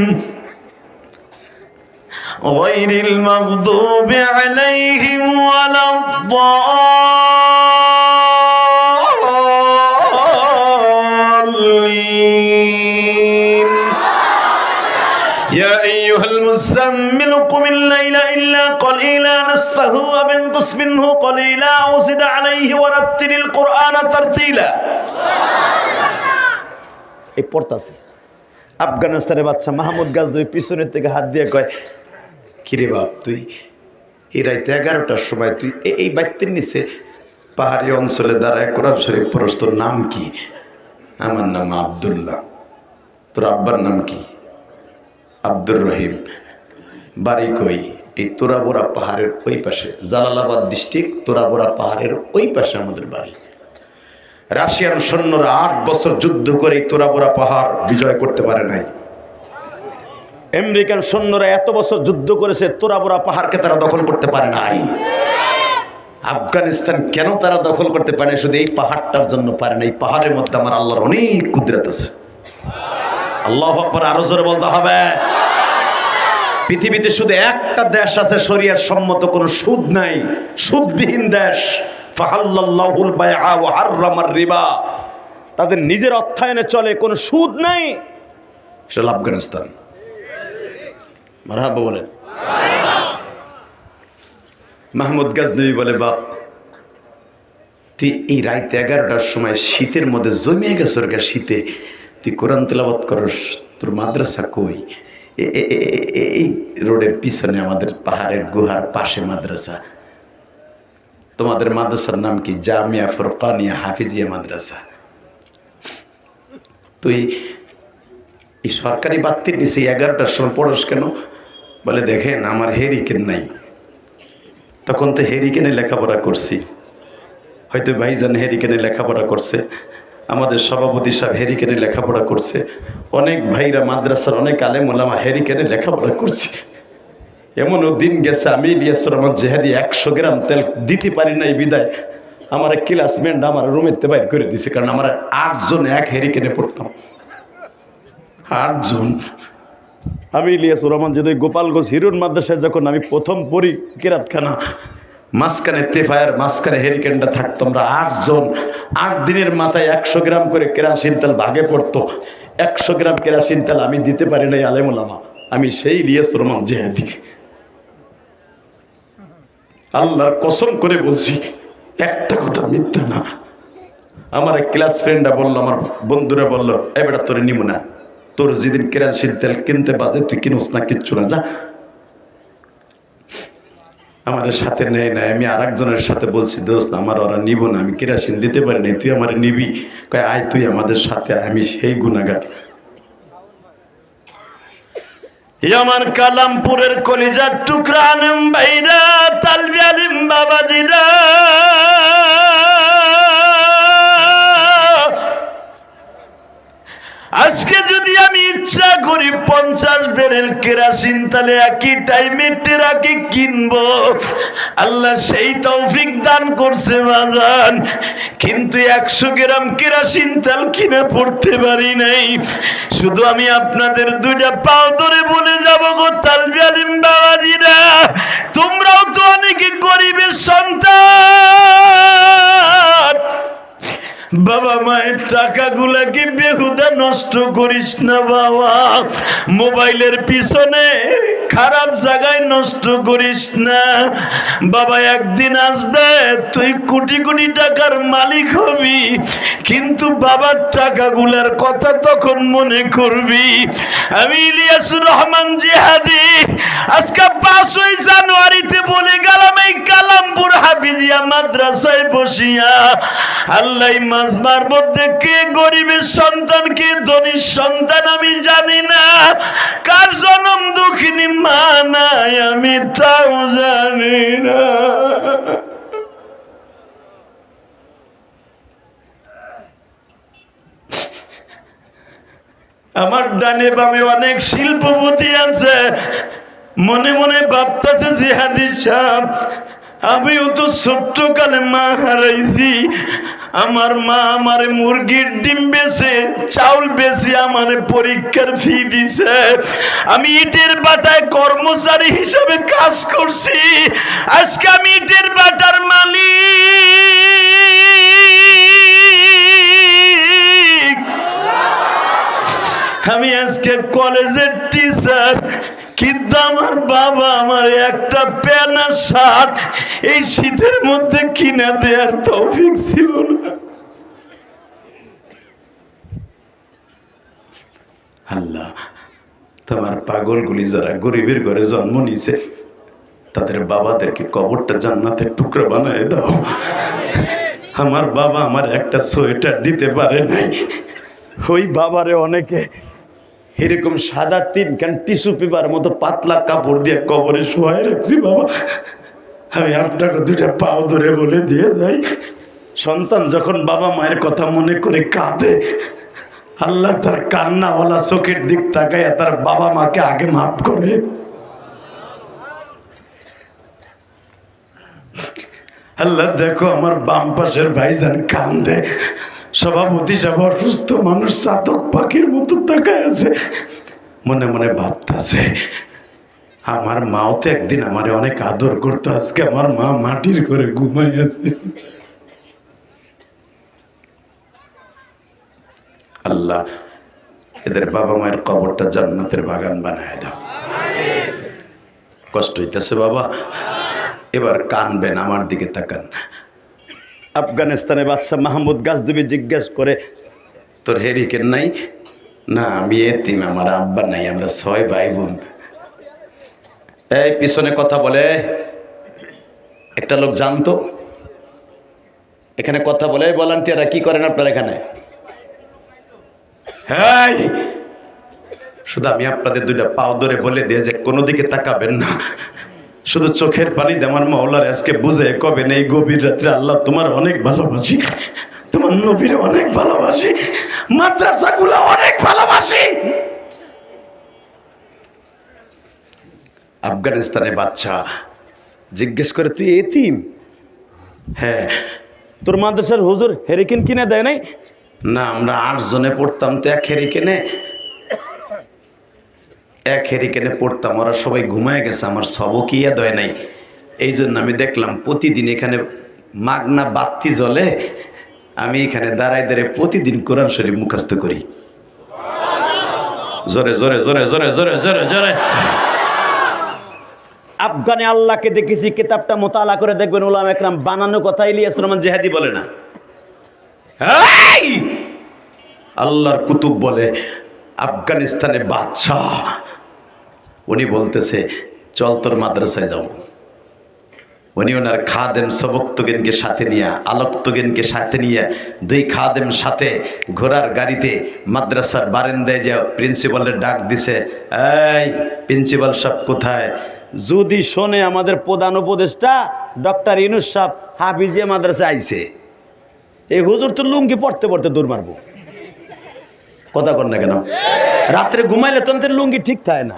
غير المغضوب عليهم ولا الضالين يا أيها المزمل قم الليل إلا قليلا نصفه وانقص منه قليلا وزد عليه ورتل القرآن ترتيلا এই পড়তাছে আফগানিস্তানের বাচ্চা মাহমুদ গাজনবী পিছনের থেকে হাত দিয়ে কয়, কিরে বাপ তুই এই রাইতে 11টার সময় তুই এই বাইতের নিচে পাহাড়ি অঞ্চলে দাঁড়ায় কোরআন শরীফ পড়স, তোর নাম কি? আমার নাম আব্দুল্লাহ। তোর আব্বার নাম কি? আব্দুর রহিম। বাড়ি কই? এই তোরাবোরা পাহাড়ের ওই পাশে, জালালাবাদ ডিস্ট্রিক্ট তোরাবোরা পাহাড়ের ওই পাশে আমাদের বাড়ি। রাশিয়ান সৈন্যরা 8 বছর যুদ্ধ করে এই তোরাবোরা পাহাড় বিজয় করতে পারে নাই। আমেরিকান সৈন্যরা এত বছর যুদ্ধ করেছে, তোরাবোরা পাহাড়কে তারা দখল করতে পারে নাই। আফগানিস্তান কেন তারা দখল করতে পারে? শুধু এই পাহাড়টার জন্য পারে না। এই পাহাড়ের মধ্যে আমার আল্লাহর অনেক কুদরত আছে। আল্লাহু আকবার, আরো জোরে বলতে হবে। পৃথিবীতে শুধু একটা দেশ আছে শরিয়ার সম্মত কোনো সুদ নাই, সুদবিহীন দেশ। ফাহাল্লাল্লাহুল বাইআ ওয়া হাররামার রিবা, তাদের নিজের অর্থায়নে চলে, কোনো সুদ নাই। সেটা আফগানিস্তান। মারহাবা বলেন। মাহমুদ গাজনবী বলে, বাপ তুই এই রাত 11টার সময় শীতের মধ্যে জমিয়ে গেছর গা শীতে, তুই কোরআন তেলাওয়াত করস, তোর মাদ্রাসা কই? এই রোডের পিছনে আমাদের পাহাড়ের গুহার পাশে মাদ্রাসা। তোমাদের মাদ্রাসার নাম কি? জামিয়া ফুরকানিয়া হাফিজিয়া মাদ্রাসা। তুই এই সরকারি বাতির নিচে 11টার সময় পড়স কেন? বলে, দেখেন আমার হেরিকেন নাই। তখন তো হেরিকেনে লেখাপড়া করছি, হয়তো ভাইজান হেরিকেনে লেখাপড়া করছে, আমাদের সভাপতি সাহেব হেরিকেনে লেখাপড়া করছে, অনেক ভাইরা মাদ্রাসার অনেক আলেম ওলামা হেরিকেনে লেখাপড়া করছে। এমনও দিন গেছে আমি ইলিয়াস রহমান জেহাদি 100 গ্রাম তেল দিতে পারি নাই বিদায় আমার ক্লাসমেট আমার রুমেতে বাইর করে দিছে, কারণ আমরা 8 জন এক হেরিকেনে পড়তাম। 8 জন। আমি ইলিয়াস রহমান যদি গোপালগঞ্জ হিরুন মাদ্রাসায় যখন আমি প্রথম পড়ি কেরাতখানা, মাঝখানে তেফায়ার মাঝখানে হেরিকেনটা থাকতো, আমরা 8 জন। 8 দিনের মাথায় 100 গ্রাম করে কেরাসিন তেল ভাগে পড়তো। 100 গ্রাম কেরাসিন তেল আমি দিতে পারি নাই আলেম ওলামা, আমি সেই ইলিয়াস রহমান জেহাদি। আল্লাহর কসম করে বলছি, একটা কথা মিথ্যা না। আমার এক ক্লাস ফ্রেন্ডরা বললো, আমার বন্ধুরা বললো, এ বেটা তোরে নিব না, তোর যেদিন কেরাসিন তেল কিনতে বাজে তুই কিনোস না, কিচ্ছু না, যা। আমার সাথে নেয় না। আমি আর একজনের সাথে বলছি, দোস্ত আমার ওরা নিব না, আমি কেরাসিন দিতে পারি নাই, তুই আমার নিবি? কয় আয় তুই আমাদের সাথে। আমি সেই গুনাহগার। আমার কালামপুরের কলিজার টুকরা আলেম ভাইরা, তালবি আলিম বাবাজিরা, আজকে যদি আমি ইচ্ছা করি 50 বেরেল কেরাসিন তাহলে একই টাইমে টেরাকে কিনবো, আল্লাহ সেই তৌফিক দান করছে বাজান। কিন্তু 100 গ্রাম কেরাসিন তেল কিনে পড়তে পারি নাই। শুধু আমি আপনাদের 2টা পাও ধরে বলে যাব গো তালবি আলিম বাবাজিরা, তোমরাও তো অনেকে গরিবের সন্তান। বাবা মায়ের টাকাগুলা কি বেহুদা নষ্ট করিস না বাবা, মোবাইলের পিছনে খারাপ জায়গায় নষ্ট করিস না বাবা। একদিন আসবে তুই কোটি কোটি টাকার মালিক হবি, কিন্তু বাবার টাকাগুলার কথা তখন মনে করবি। আমি ইলিয়াসুর রহমান জিহাদি আজকে 5ই জানুয়ারিতে বলে গেলাম এই কালামপুর হাফিজিয়া মাদ্রাসায় বসিয়া, আল্লাহ মাজমার মধ্যে কে গরিবের সন্তান কে ধনীর সন্তান আমি জানি না, কার জনম দুঃখিনী মা নাই আমি তাও জানি না। আমার ডানে বামে অনেক শিল্পপতি আছে, মনে মনে ভাবতেছে জিহাদি সাহেব আমিও তো ছোট্ট কালে মা হারাইছি, আমার মা আমারে মুরগির ডিম বেচে চাউল বেচে আমারে পরীক্ষার ফি দিছে, আমি ইটের বাটায় কর্মচারী হিসাবে কাজ করছি, আজকে আমি ইটের বাটার মালিক, আমি আজকে কলেজের টিচার, কিন্তু আমার বাবা আমার একটা প্যান্ট আর শার্ট এই শীতের মধ্যে কিনে দেওয়ার তৌফিক ছিল না। আল্লাহ তোমার পাগলগুলি যারা গরিবের ঘরে জন্ম নিয়েছে তাদের বাবাদেরকে কবরটা জান্নাতের টুকরো বানায় দাও। আমার বাবা আমার একটা সোয়েটার দিতে পারে নাই, ওই বাবারে অনেকে এরকম সাদা 3 টিস্যু পেপার মতো পাতলা কাপড় দিয়ে কবরে শোয়াই রাখছি বাবা। আমি আপনাকে 2টা পাও ধরে বলে দিয়ে যাই, সন্তান যখন বাবা মায়ের কথা মনে করে কাঁদে, আল্লাহ তার কান্নাওয়ালা চোখের দিক তাকায় তার বাবা মাকে আগে মাফ করে। আল্লাহ দেখো আমার বাম পাশের ভাইজান কান্দে, সভাপতি সাহেব অসুস্থ মানুষ চাতক পাখির মতো তাকায় আছে, মনে মনে ভাবতেছে আমার মাও তো একদিন আমারে অনেক আদর করতো, আজকে আমার মা মাটির ঘরে ঘুমাই আছে। আল্লাহ এদের বাবা মায়ের কবরটা জান্নাতের বাগান বানায় দাও। কষ্ট হইতেছে বাবা, এবার কানবেন, আমার দিকে তাকান। আফগানিস্তানে বাদশাহ মাহমুদ গাজনবী জিজ্ঞেস করে তোর হেরিকেন নাই? না আমি এতিম, আমার আব্বা নাই, আমরা 6 ভাই বোন। এই পিছনে কথা বলে একটা লোক জানতো এখানে কথা বলে, ভলান্টিয়াররা কি করেন আপনার এখানে? হ্যাঁ শুধু আমি আপনাদের 2টা পাও ধরে বলে দিয়ে যে কোনো দিকে তাকাবেন না, শুধু চোখের পানি দিয়ে আমার মাওলার আজকে বুঝে কবেন এই গভীর রাত্রে আল্লাহ তোমার অনেক ভালোবাসি, তোমার নবীর অনেক ভালোবাসি, মাদ্রাসাগুলো অনেক ভালোবাসি। আফগানিস্তানের বাচ্চা জিজ্ঞেস করে তুই এতিম? হ্যাঁ। তোর মাদ্রাসার হুজুর হেরিকেন কিনে দেয় নাই? না আমরা 8 জনে পড়তাম তো এক হেরিকেনে পড়তাম, ওরা সবাই ঘুমায় গেছে, আমার সবক ইয়া দেয় নাই, এই জন্য আমি দেখলাম প্রতিদিন এখানে মাগনা বাতি জ্বলে, আমি এখানে দাঁড়ায় দাঁড়ায় প্রতিদিন কোরআন শরীফ মুখস্থ করি। জোরে জোরে জোরে জোরে জোরে জোরে জোরে। আফগানে আল্লাহকে দেখেছি, কিতাবটা মোতালা করে দেখবেন, উলামা একরাম বানানো কথা ইলিয়াস রহমান জিহাদি বলে না, আল্লাহর কুতুব বলে। আফগানিস্তানে বাদশা উনি বলতেছে চল তোর মাদ্রাসায় যাব, উনি ওনার খাদেম সবক্তগিনকে সাথে নিয়ে, আলোক্তগিনকে সাথে নিয়ে 2 খাদেম সাথে ঘোড়ার গাড়িতে মাদ্রাসার বারান্দায় যে প্রিন্সিপালের ডাক দিছে, এই প্রিন্সিপাল সাহেব কোথায়? যদি শোনে আমাদের প্রধান উপদেষ্টা ডক্টর ইউনূস সাহেব হাফিজিয়া মাদ্রাসায় আইছে, এই হুজুর তো লুঙ্গি পড়তে পড়তে দৌড় মারবো। কথা কর না কেন? রাত্রে ঘুমাইলে তো লুঙ্গি ঠিক থাকে না,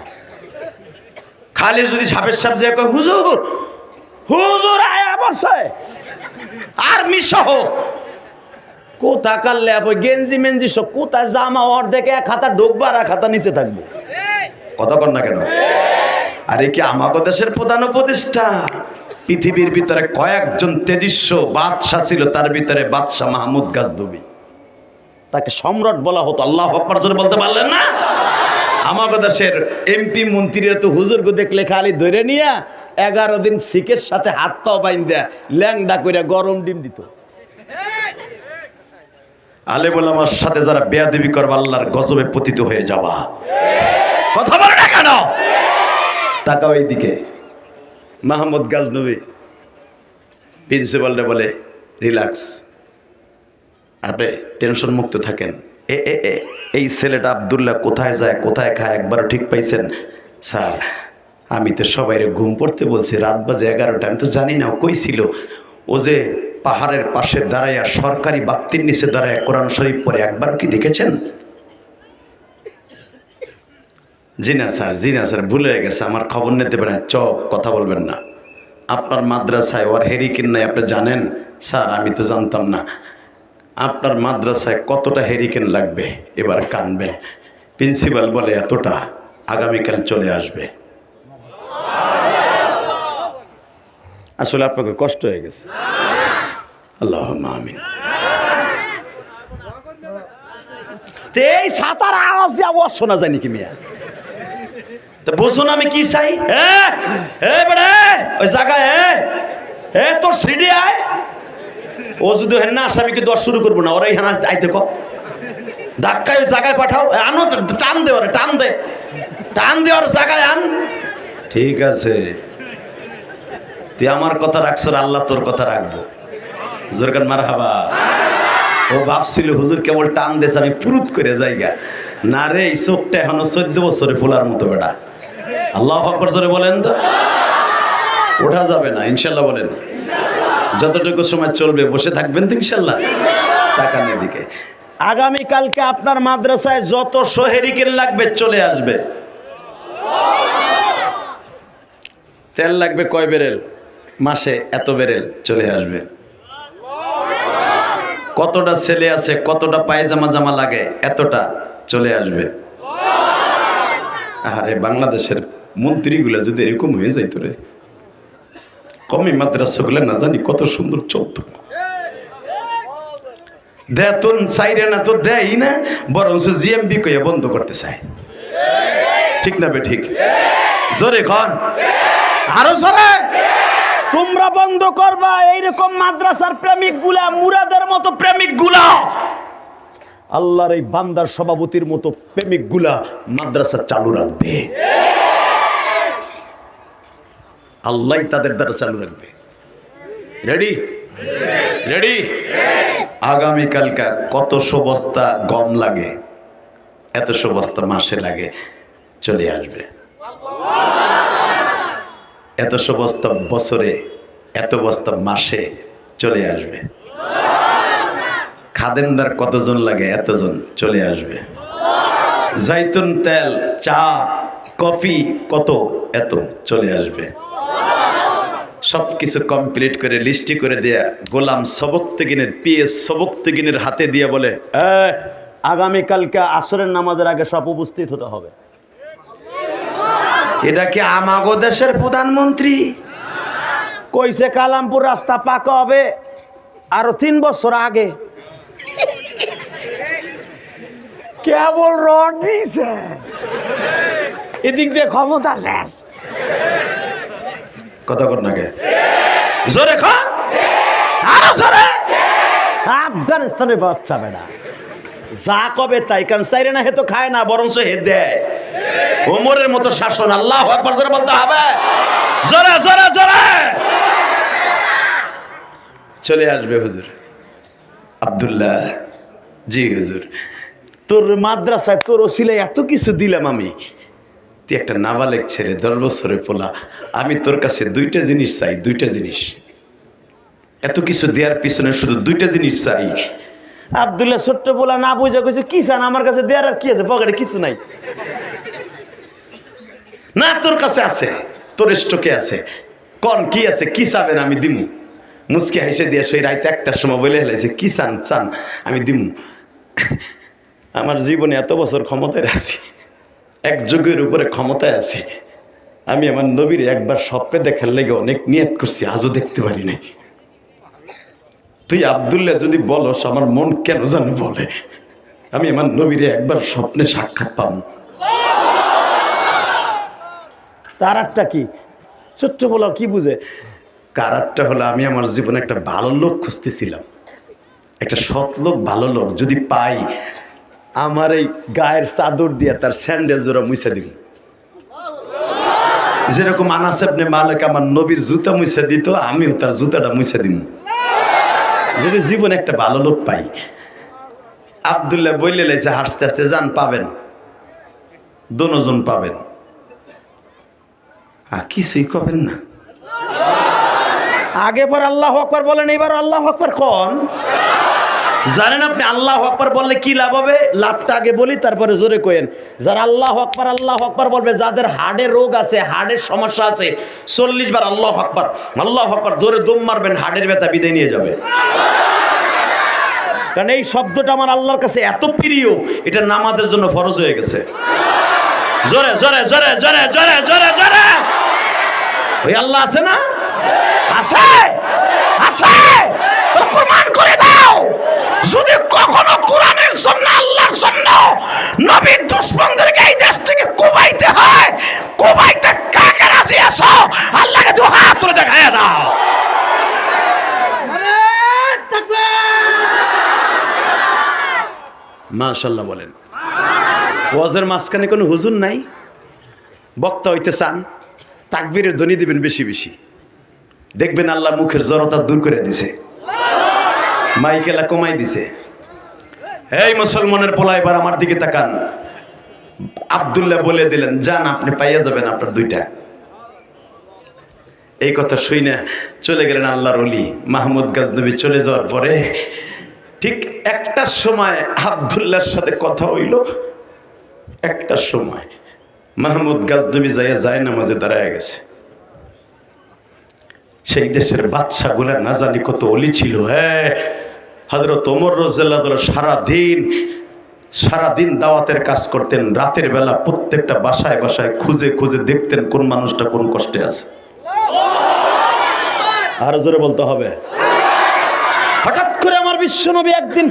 খালি যদি সাপের সাপ যে হুজুর হুজুর আয়া বসে আর্মি সহ কোথা কাললে গেঞ্জি মেঞ্জি সব কোথায় জামা অর্ধেক এক হাতা ঢুকবো আর এক হাতা নিচে থাকবো। কথা কর না কেন? আরে কি আমাদের দেশের প্রধান উপদেষ্টা? পৃথিবীর ভিতরে কয়েকজন তেজস্ব বাদশাহ ছিল, তার ভিতরে বাদশাহ মাহমুদ গাজনবী। তাকে সম্রাট বলা হতো। আল্লাহু আকবার জোরে বলতে পারলেন না? আমাদের দেশের এমপি মন্ত্রীরা তো হুজুরকে দেখলে খালি ধরে নিয়ে 11 দিন শিখের সাথে হাত পাও বাইন্দা ল্যাংডা করে গরম ডিম দিত। আলেম ওলামার সাথে যারা বেয়াদবি করবে আল্লাহর গজবে পতিত হয়ে যাবা। কথা বলে না কেন? তাকাও এইদিকে। মাহমুদ গাজনবী প্রিন্সিপালটা বলে, রিল্যাক্স, আপনি টেনশন মুক্ত থাকেন। এই ছেলেটা আব্দুল্লাহ কোথায় যায় কোথায় খায় একবারও ঠিক পাইছেন? স্যার আমি তো সবাইরে ঘুম পড়তে বলছি, রাত বাজে 11টা, আমি তো জানি না ও কই ছিল। ও যে পাহাড়ের পাশে দাঁড়াইয়া সরকারি বাত্তির নিচে দাঁড়ায় কোরআন শরীফ পড়ে, একবারও কি দেখেছেন? জি না স্যার ভুল হয়ে গেছে, আমার খবর নিতে পারেন, চপ কথা বলবেন না। আপনার মাদ্রাসায় ওর হেরিকেন নাই আপনি জানেন? স্যার আমি তো জানতাম না। আপনার মাদ্রাসায় কতটা হেরিকেন লাগবে এবার কানবেন। প্রিন্সিপাল বলে এতটা, আগামীকাল চলে আসবে। আসলে আপনাকে কষ্ট হয়ে গেছে। আল্লাহুম্মা আমিন। এই ছাতার আওয়াজ দিয়ে আওয়াজ শোনা যায় নাকি মিয়া? তো বুঝুন আমি কি চাই? ওই জায়গায় তোর সিডি আয়। ও যদি হেন না আসামিকে দোয়া শুরু করবো না, ওরাই হেনা আইতে ক ধাক্কায় ওই জায়গায় পাঠাও, আনো, টান দে ওরে, টান দে ওর জায়গায় আন। ঠিক আছে, তুই আমার কথা রাখছ, আল্লাহ তোর কথা রাখবো। হুজুর মারহাবা। ও ভাবছিল হুজুর কেবল টান দেশ আমি পুরুত করে জায়গা না রে, এই চোখটা এখনো 14 বছরে ফোলার মতো বেড়া। আল্লাহু আকবার জোরে বলেন তো। ওঠা যাবে না ইনশাল্লাহ বলেন। যতটুকু সময় চলবে বসে থাকবেন তো ইনশাল্লাহ। তাকানের দিকে। আগামীকালকে আপনার মাদ্রাসায় যত হেরিকেন লাগবে চলে আসবে। তেল লাগবে কয় বেরেল? মাসে এত বেরেল চলে আসবে। কতটা ছেলে আছে, কতটা পায়জামা জামা লাগে, এতটা চলে আসবে। আরে বাংলাদেশের মন্ত্রীগুলো যদি এরকম হয়ে যাইতো রে, কমই মাদ্রাসাগুলো না জানি কত সুন্দর চলতো। বেতন চাইরে না তো দেয় না, বরং জিএমবি কইয়া বন্ধ করতে চায়। ঠিক না বে ঠিক? জোরে খন, আরো জোরে। তোমরা বন্ধ করবা এইরকম মাদ্রাসার প্রেমিক গুলা, মুরাদের মতো প্রেমিক গুলা, আল্লাহর এই বান্দার সভাপতির মতো প্রেমিক গুলা মাদ্রাসা চালু রাখবে। আল্লাহ তাদের দ্বারা চালু রাখবে। Ready ready? আগামীকালকা কতশো বস্তা গম লাগে, এতশো বস্তা মাসে লাগে, চলে আসবে। এতশো বস্তা বছরে, এত বস্তা মাসে চলে আসবে। খাদেমদার কতজন লাগে, এতজন চলে আসবে। জাইতুন তেল, চা, কফি কত, এত চলে আসবে। সবকিছু কমপ্লিট করে লিস্টি করে দেয়া গোলাম সবক্তগিনের পিএস সবক্তগিনের হাতে দিয়ে বলে, আগামীকালকে আসরের নামাজের আগে সব উপস্থিত হতে হবে। এটা কি আমাগো দেশের প্রধানমন্ত্রী কইছে কালামপুর রাস্তা পাকা হবে আরো 3 বছর আগে? কেবল রড দিছে, এদিক দিয়ে ক্ষমতা শেষ। কথা কর না কে? জোরে খান, আরো জোরে। আফগানিস্তানের বাচ্চা বেড়া যা কবে তাই, কারণ চাইরে না হে তো খায় না, বরঞ্চ হে দেয়। ওমরের মতো শাসন। আল্লাহু আকবার জোরে বলতে হবে। জোরে জোরে জোরে চলে আসবে। হুজুর আব্দুল্লাহ, জি হুজুর, তোর মাদ্রাসায় তোর ওসিলায় এত কিছু দিলাম আমি, তুই একটা নাবালেক ছেলে, 10 বছরের পোলা, আমি তোর কাছে 2টা জিনিস চাই, 2টা জিনিস। এত কিছু দেওয়ার পিছনে শুধু 2টা জিনিস চাই। আব্দুল্লাহ ছোট্ট পোলা না বুঝা কইছে, কি চান আমার কাছে? দেওয়ার আর কি আছে, পকেটে কিছু নাই। না তোর কাছে আছে, তোর স্টকে আছে, কোন কি আছে, কি চাবেন আমি দিমু। মুচকি হাসে দিয়ে সেই রাইতে 1টার সময় বলে হেলাইছে, কি চান চান আমি দিমু। আমার জীবনে এত বছর ক্ষমতায় আছি, এক যুগের উপরে ক্ষমতায় আছি, আমি আমার নবীর একবার স্বপ্নে দেখার লেগে অনেক নিয়ত করছি, আজও দেখতে পারি নাই। তুই আব্দুল্লাহ যদি বলস আমার মন কেন জানো বলে, আমি আমার নবীরে একবার স্বপ্নে সাক্ষাৎ পাব। তার একটা কি ছোট্ট বলো কি বুঝে, কারারটা হলো আমি আমার জীবনে একটা ভালো লোক খুঁজতেছিলাম, একটা সৎ লোক, ভালো লোক যদি পাই আমার এই গায়ের চাদর দিয়ে তার স্যান্ডেল জোড়া মুছে দিব। যেরকম আনাস ইবনে মালিক আমার নবীর জুতা মুছে দিত, আমিও তার জুতাটা মুছে দিব যদি জীবনে একটা ভালো লোক পাই। আব্দুল্লাহ বললে লাইছে হাসতে হাসতে, যান পাবেন, দোনোজন পাবেন। কিছুই কবেন না, আগে পর আল্লাহু আকবার বলেন, এবার আল্লাহু আকবার কোন জানেন আপনি? আল্লাহু আকবার বললে কি লাভ হবে? লাভটা আগে বলি, তারপরে জোরে কইেন। যারা আল্লাহু আকবার বলবে, যাদের হার্টের রোগ আছে, হার্টের সমস্যা আছে, 40 বার আল্লাহু আকবার জোরে দম মারবেন, হার্টের ব্যথা বিদায় নিয়ে যাবে। কারণ এই শব্দটা আমার আল্লাহর কাছে এত প্রিয়, এটা নামাজের জন্য ফরজ হয়ে গেছে। জোরে জোরে জোরে জোরে জোরে জোরে জোরে। ওই আল্লাহ আছে না? আছে আছে, তো প্রমাণ করে দাও। যদি কখনো কোরআনের জন্য, আল্লাহর জন্য নবীর দুশমনদেরকে এই দেশ থেকে কোবাইতে হয়, কোবাইতে কাকে রাজি আছো? আল্লাহকে দু হাত তুলে দেখায় দাও। মাশাআল্লাহ বলেন। ওয়াজের মাঝখানে কোনো হুজুর নাই, বক্তা হইতে চান, তাকবীরের ধ্বনি দিবেন বেশি বেশি, দেখবেন আল্লাহ মুখের জড়তা দূর করে দিছে, মাইকেলা কমাই দিছে। এই মুসলমানের পোলা, এবার আমার দিকে তাকান। আব্দুল্লাহ বলে দিলেন, যান আপনি পাইয়া যাবেন আপনার দুইটা। এই কথা শুই না চলে গেলেন আল্লাহর ওলি মাহমুদ গাজনবী। চলে যাওয়ার পরে ঠিক একটার সময় আব্দুল্লাহর সাথে কথা হইল। একটার সময় মাহমুদ গাজনবী যায় নামাজে দাঁড়ায় গেছে। সেই দেশের বাদশাগুলা না জানি কত অলি ছিল। হ্যাঁ, হযরত ওমর রাদিয়াল্লাহু তাআলা সারাদিন দাওয়াতের কাজ করতেন। রাতের বেলা প্রত্যেকটা বাসায় বাসায় খুঁজে খুঁজে দেখতেন কোন মানুষটা কোন কষ্টে আছে। আরো জোরে বলতে হবে। হঠাৎ করে আমার বিশ্বনবী একদিন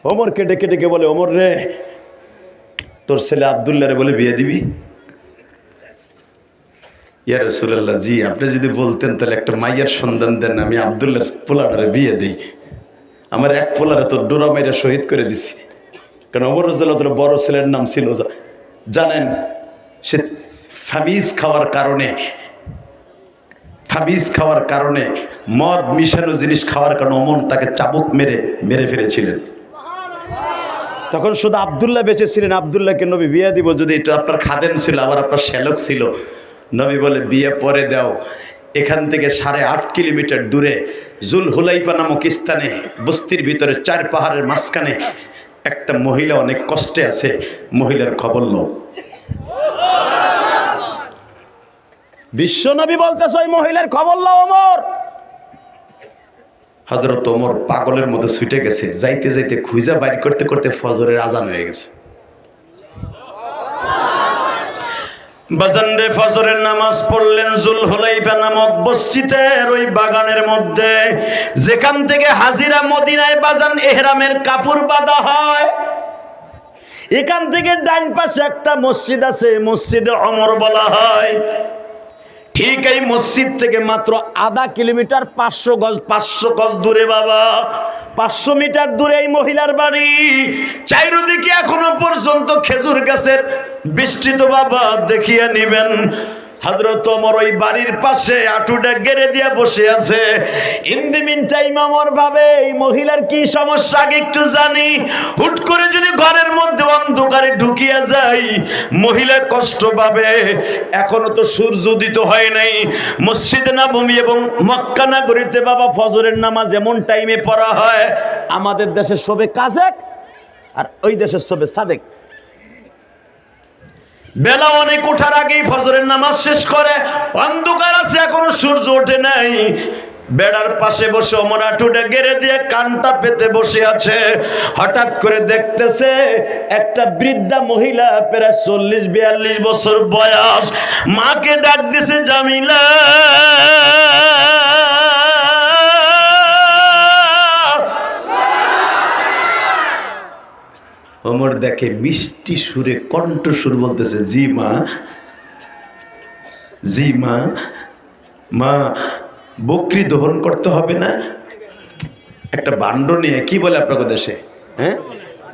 ওমরকে ডেকে ডেকে বলে, ওমর রে, তোর ছেলে আব্দুল্লাহ রে বলে বিয়ে দিবি? ইয়া রাসূলুল্লাহ, জি আপনি যদি বলতেন তাহলে একটা মাইয়ার সন্ধান দেন, আমি আব্দুল্লাহর পোলাটারে বিয়ে দিই। আমার এক পোলারে তো ডোরা মাইরা শহীদ করে দিছি। কারণ ওমর রাদিয়াল্লাহু তাআলা বড় ছেলের নাম ছিল, জানেন, সে ফামিজ খাওয়ার কারণে মদ মিশানো জিনিস খাওয়ার কারণে ওমর তাকে চাবুক মেরে ফেলেছিলেন। তখন শুধু আব্দুল্লাহ বেঁচে ছিলেন। আব্দুল্লাহকে নবী বিয়ে দিব, যদি এটা আপনার খাদেম ছিল, আবার আপনার শ্যালক ছিল। নবী বলে, বিয়ে পরে দাও। এখান থেকে 8.5 কিলোমিটার দূরে জুল হুলাইফা নামক স্থানে, বস্তির ভিতরে 4 পাহাড়ের মাঝখানে একটা মহিলা অনেক কষ্টে আছে, মহিলার খবর নাও। বিশ্বনবী বলতেছে, ওই মহিলার খবর নাও ওমর। হযরত ওমর পাগলের মতো ছুটে গেছে, যাইতে যাইতে খুঁজা বাইর করতে করতে ফজরের আজান হয়ে গেছে। বাজান রে, ফজরের নামাজ পড়লেন জুল হুলাইফা নামক বস্তিতের ওই বাগানের মধ্যে, যেখান থেকে হাজিরা মদিনায় বাজান ইহরামের কাপড় বাঁধা হয়। এখান থেকে ডাইন পাশে একটা মসজিদ আছে, মসজিদে ওমর বলা হয়। ঠিক এই মসজিদ থেকে মাত্র আধা কিলোমিটার 500 গজ দূরে, বাবা 500 মিটার দূরে এই মহিলার বাড়ি। চারিদিকে এখনো পর্যন্ত খেজুর গাছের বিস্তৃত, বাবা দেখিয়ে নিবেন। হযরত ওমর ওই বাড়ির পাশে আঁটুটা গেড়ে দিয়ে বসে আছে। In the mean time Omar ভাবে, এই মহিলার কি সমস্যা আগে একটু জানি। হুট করে যদি ঘরের মধ্যে অন্ধকারে ঢুকিয়া যাই, মহিলা কষ্ট পাবে। এখনো তো সূর্য উদিত হয় নাই। মসজিদে নববী এবং মক্কা নগরীতে বাবা ফজরের নামাজ এমন টাইমে পড়া হয়, আমাদের দেশে শোবে কাজেক আর ওই দেশের শোবে সাদেক। বেলা অনেক ওঠার আগেই ফজরের নামাজ শেষ করে, অন্ধকার আছে, এখনো সূর্য ওঠে নাই। বেড়ার পাশে বসে ওমর হাঁটুটা গেড়ে দিয়ে কানটা পেতে বসে আছে। হঠাৎ করে দেখতেছে একটা বৃদ্ধা মহিলা, প্রায় 40-42 বছর বয়স, মাকে ডাক দিছে, জামিলা। ওমর দেখে মিষ্টি সুরে কণ্ঠ সুর বলতেছে, জি মা, জি মা, মা বকরি দহন করতে হবে না? একটা ভাণ্ড নিয়ে, কি বলে আপনাদের দেশে, হ্যাঁ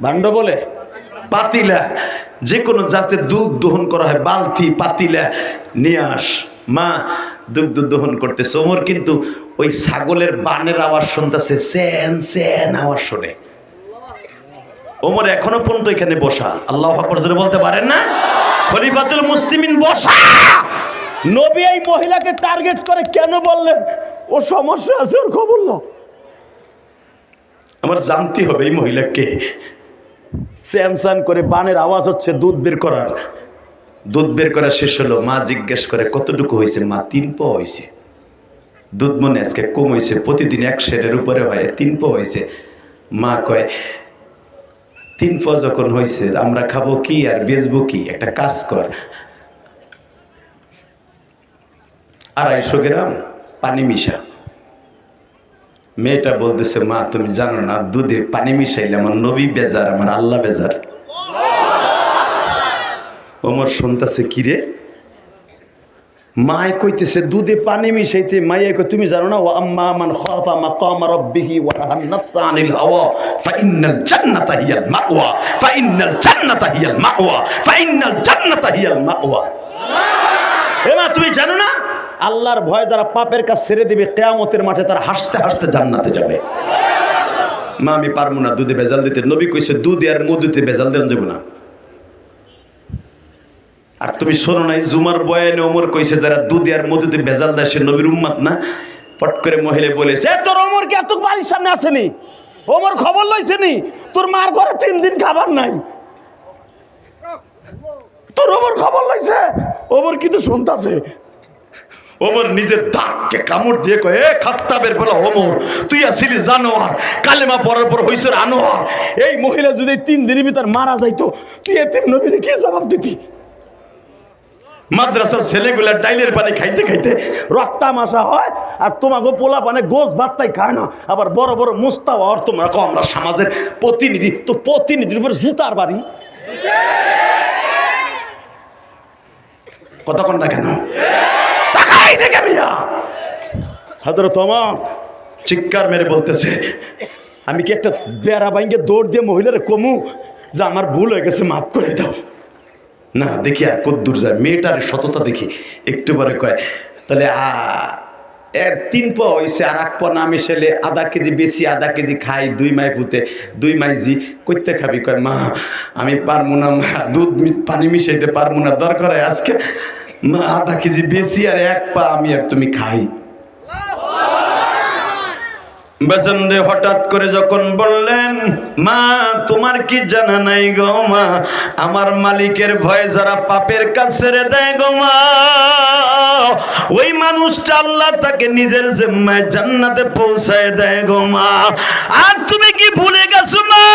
ভাণ্ড বলে, পাতিলা, যে কোনো যাতে দুধ দহন করা হয়, বালতি পাতিলা নিয়ে আস। মা দুগ্ধ দহন করতেছে। ওমর কিন্তু ওই ছাগলের বানের আওয়াজ শুনতেছে, স্যান স্যান আওয়াজ শোনে। ওমর এখনো পর্যন্ত এখানে বসা। আল্লাহু আকবার জোরে বলতে পারেন না? খলিফাতুল মুসলিমিন বসা। নবী এই মহিলাকে টার্গেট করে কেন বললেন? ও সমস্যা আছে, ওর খবর নাও। আমার জানতে হবে এই মহিলাকে। স্যান স্যান করে বানের আওয়াজ হচ্ছে, দুধ বের করার। দুধ বের করা শেষ হলো। মা জিজ্ঞেস করে, কতটুকু হয়েছে? মা 3 পোয়া হয়েছে। দুধ মনে আজকে কম হয়েছে, প্রতিদিন 1 সেরের উপরে হয়, 3 পোয়া হয়েছে। মা কয়, 3 পোয়া যখন হয়েছে আমরা খাবো কি আর বেচবো কি? একটা কাজ কর, 250 গ্রাম পানি মিশা। মেয়েটা বলতেছে, মা তুমি জানো না দুধে পানি মিশাইলে আমার নবী বেজার, আমার আল্লাহ বেজার। ওমর শুনতেছে, কিরে মায় কইতেছে দুধে পানি মিশাইতে, মাইয়া কই তুমি জানো না, ওয়া আম্মা মান খাফা মাকাম রাব্বিহি ওয়া নাহান নাফসা আনিল হাওয়া ফাইন্নাল জান্নাতা হিয়াল মাওয়া, ফাইন্নাল জান্নাতা হিয়াল মাওয়া, ফাইন্নাল জান্নাতা হিয়াল মাওয়া। এ মা তুমি জানো না, আল্লাহর ভয় যারা পাপের কাজ ছেড়ে দিবে, কিয়ামতের মাঠে তারা হাসতে হাসতে জান্নাতে যাবে। মা আমি পারবো না দুধে ভেজাল দিতে। নবী কইছে দুধে আর মধুতে ভেজাল দেন যাবে না। আর তুমি শোনো নাই জুমার বয়ানে ওমর কইছে যারা দুধে আর মধুতে ভেজাল দেয় সে নবীর উম্মত না? পট করে মহিলা বলেছে, তোর ওমর কি এত বাড়ির সামনে আসেনি? ওমর খবর লইছেনি তোর মার ঘরে 3 দিন খাবার নাই। তোর ওমর খবর লইছে, ওমর কিন্তু শুনতাছে। ওমর নিজের দাঁতকে কামড় দিয়ে কয়, এ খাত্তাবের বলা ওমর, তুই আসিলি জানোয়ার, কালেমা পড়ার পর হইছ আনোয়ার। এই মহিলা যদি 3 দিনের ভিতর মারা যাইতো, তুই এতিম নবীরে কি জবাব দিতি? মাদ্রাসার ছেলেগুলা ডাইলের পানি খাইতে খাইতে রক্তামাশা হয়, আর তোমাকে পোলা পানে গোস ভাতটাই খায় না, আবার বড় বড় মুস্তাওয়া। আর তোমরা কো আমরা সমাজের প্রতিনিধি, তো প্রতিনিধির উপরে জুতার বাড়ি। কতক্ষণ না কেন তাকাই দেখে মিয়া হযরত ওমর চিৎকার মেরে বলতেছে, আমি কি একটা বেড়া বাইঙ্গে দৌড় দিয়ে মহিলার কমু যে আমার ভুল হয়ে গেছে, মাফ করে দাও? না দেখি আর কদ্দূর যায়। মেয়েটার সততা দেখি। একটু পরে কয়, তাহলে 3 পোয়া হয়েছে, আর 1 পোয়া না মিশাইলে আধা কেজি বেশি, আধা কেজি খাই, 2 মাই পুঁতে 2 মাই জি করতে খাবি? কয়, মা আমি পারবো না, মা দুধ পানি মিশাইতে পারবো না, দরকার হয় আজকে মা আধা কেজি বেশি আর 1 পা আমি আর তুমি খাই। বেজন্ডে হঠাৎ করে যখন বললেন, মা তোমার কি জানা নাই গো মা, আমার মালিকের ভয়ে যারা পাপের কাজ ছেড়ে দেয় গো মা, ওই মানুষটা আল্লাহ তাকে নিজের জিম্মায় জান্নাতে পৌঁছায় দেয় গো মা। আর তুমি কি ভুলে গেছো মা,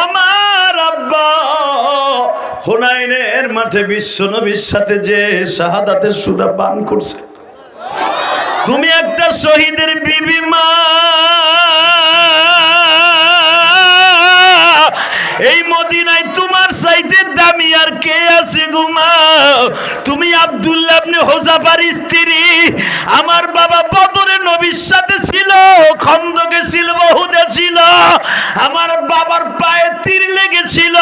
আমার আব্বা হুনাইনের মাঠে বিশ্ব নবীর সাথে যে শাহাদাতের সুদা পান করছে? তুমি একটা শহীদের বিবি মা, এই মদিনায় তোমার চাইতে দামি আর কে আছে গো মা? তুমি আব্দুল্লাহ ইবনে হুযাফার স্ত্রী। আমার বাবা বদরে নবীর সাথে ছিল, খন্দকে ছিল, উহুদে ছিল। আমার বাবার পায়ে তীর লেগেছিল,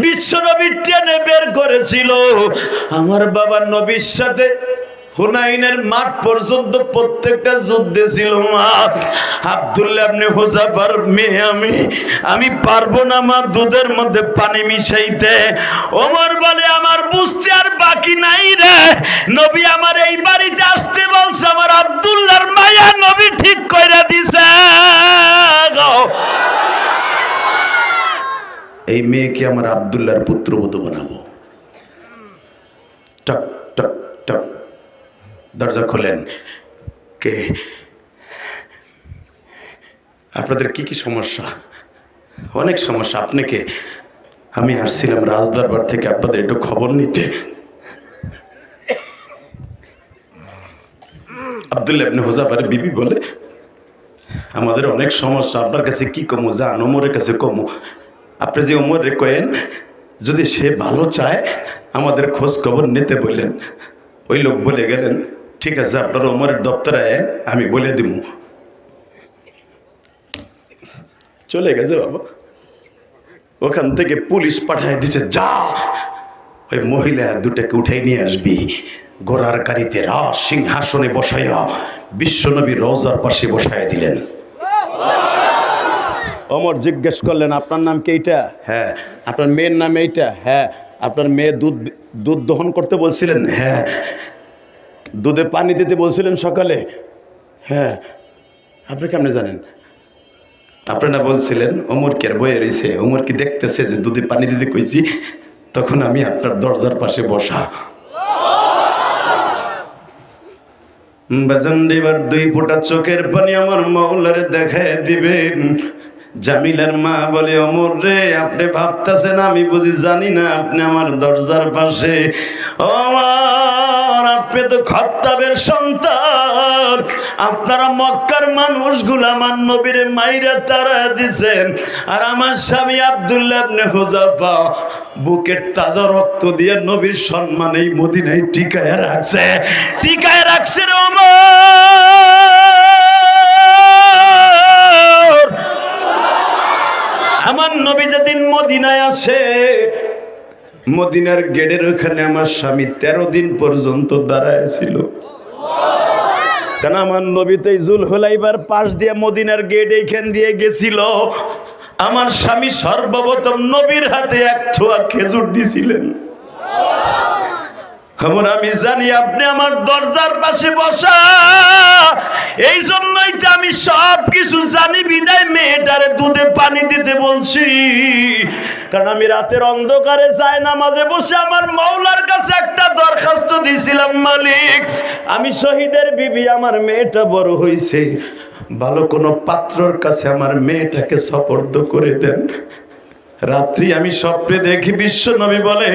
বিশ্ব নবী টেনে বের করেছিল। আমার বাবা নবীর সাথে হুনাইনের মাঠ পর্যন্ত প্রত্যেকটা যুদ্ধে ছিল মা। আব্দুল্লাহ ইবনে হুযাফার মেয়ে আমি পারবো না মা দুধের মধ্যে পানি মিশাইতে। ওমর বলে, আমার বুঝতে আর বাকি নাই রে, নবী আমার এই বাড়িতে আসতে বলছে, আমার আব্দুল্লাহর মায়া নবী ঠিক কইরা দিছে। এই মেয়েকে আমার আব্দুল্লাহর পুত্রবধূ বানাবো। টক টক টক দরজা খোলেন। কে? আপনাদের কি কি সমস্যা? অনেক সমস্যা। আপনাকে আমি আসছিলাম রাজদরবার থেকে আপনাদের একটু খবর নিতে। আব্দুল্লাহ ইবনে হুযাফার বিবি বলে, আমাদের অনেক সমস্যা, আপনার কাছে কি কমু? যান ওমরের কাছে কমু। আপনি যে ওমরে কয়েন যদি সে ভালো চায় আমাদের খোঁজ খবর নিতে বললেন। ওই লোক বলে গেলেন ঠিক আছে আপনার ওমরের দপ্তরে আমি বলে দিব। চলে গেছে বাবা। ওখান থেকে পুলিশ পাঠায় দিছে, যা ওই মহিলা দুটাকে উঠাই নিয়ে আসবি, ঘোড়ার গাড়িতে রাজ সিংহাসনে বসাইয়া বিশ্বনবী রওজার পাশে বসাইয়া দিলেন। ওমর জিজ্ঞেস করলেন আপনার নাম কি এইটা? হ্যাঁ। আপনার মেয়ের নাম এইটা? হ্যাঁ। আপনার মেয়ে দুধ দহন করতে বলছিলেন? হ্যাঁ। দুধে পানি দিতে বলছিলেন সকালে? হ্যাঁ। আপনি কেমনে জানেন? আপনারা বলছিলেন। ওমর কি আর বয়ে রয়েছে? ওমর কি দেখতেছে যে দুধে পানি দিতে কইছি? তখন আমি আপনার দরজার পাশে বসা। বাজান এবার 2 ফোঁটা চোখের পানি আমার মাওলারে দেখায় দিবেন। জামিলার মা বলে ওমর রে আপনি ভাবতেছেন আমি বুঝি জানি না আপনি আমার দরজার পাশে? ওমর আপনি তো খাত্তাবের সন্তান, আপনারা মক্কার মানুষগুলো আমার নবীর মাইরা তারা দিছেন, আর আমার স্বামী আব্দুল্লাহ ইবনে হুযাফা বুকের তাজা রক্ত দিয়ে নবীর সম্মান এই মদিনায় টিকায় রাখছে রে ওমর। আমার নবী যেদিন মদিনায় আসে, মদিনার গেটের ওখানে আমার স্বামী 13 দিন পর্যন্ত দাঁড়ায় ছিল। কারণ আমার নবী তো জুলহুলাইবার পাশ দিয়ে মদিনার গেট এইখান দিয়ে গেছিল। আমার স্বামী সর্বপ্রথম নবীর হাতে 1 ছোয়া খেজুর দিছিলেন। আমি জানি আপনি আমার দরজার পাশে বসা, এই জন্যই তো আমি সব কিছু জানি বিদায় মেয়েটারে দুধে পানি দিতে বলছি। কারণ আমি রাতের অন্ধকারে যাই নামাজে বসে আমার মাওলার কাছে একটা দরখাস্ত দিয়েছিলাম, মালিক আমি শহীদের বিবি, আমার মেয়েটা বড় হয়েছে, ভালো কোনো পাত্রর কাছে আমার মেয়েটাকে সুপর্দ করে দেন। রাত্রি আমি স্বপ্নে দেখি বিশ্ব নবী বলে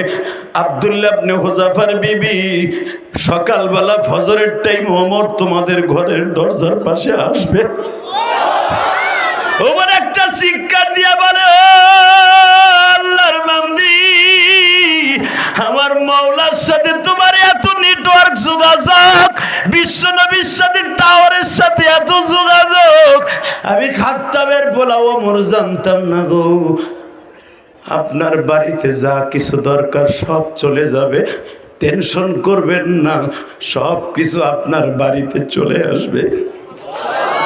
আব্দুল্লাহ ইবনে হুযাফার বিবি সকালবেলা ফজরের টাইম ওমর তোমাদের ঘরের দরজার পাশে আসবে। ওমর একটা চিৎকার দিয়া বলে ও আল্লাহর বান্দি, আমার মাওলার সাথে তোমার এত নেটওয়ার্ক যোগাযোগ, বিশ্ব নবীর সাথে টাওয়ারের সাথে এত যোগাযোগ, আমি খাত্তাবের বলা ওমর জানতাম না গো। আপনার বাড়িতে যা কিছু দরকার সব চলে যাবে, টেনশন করবেন না, সব কিছু আপনার বাড়িতে চলে আসবে।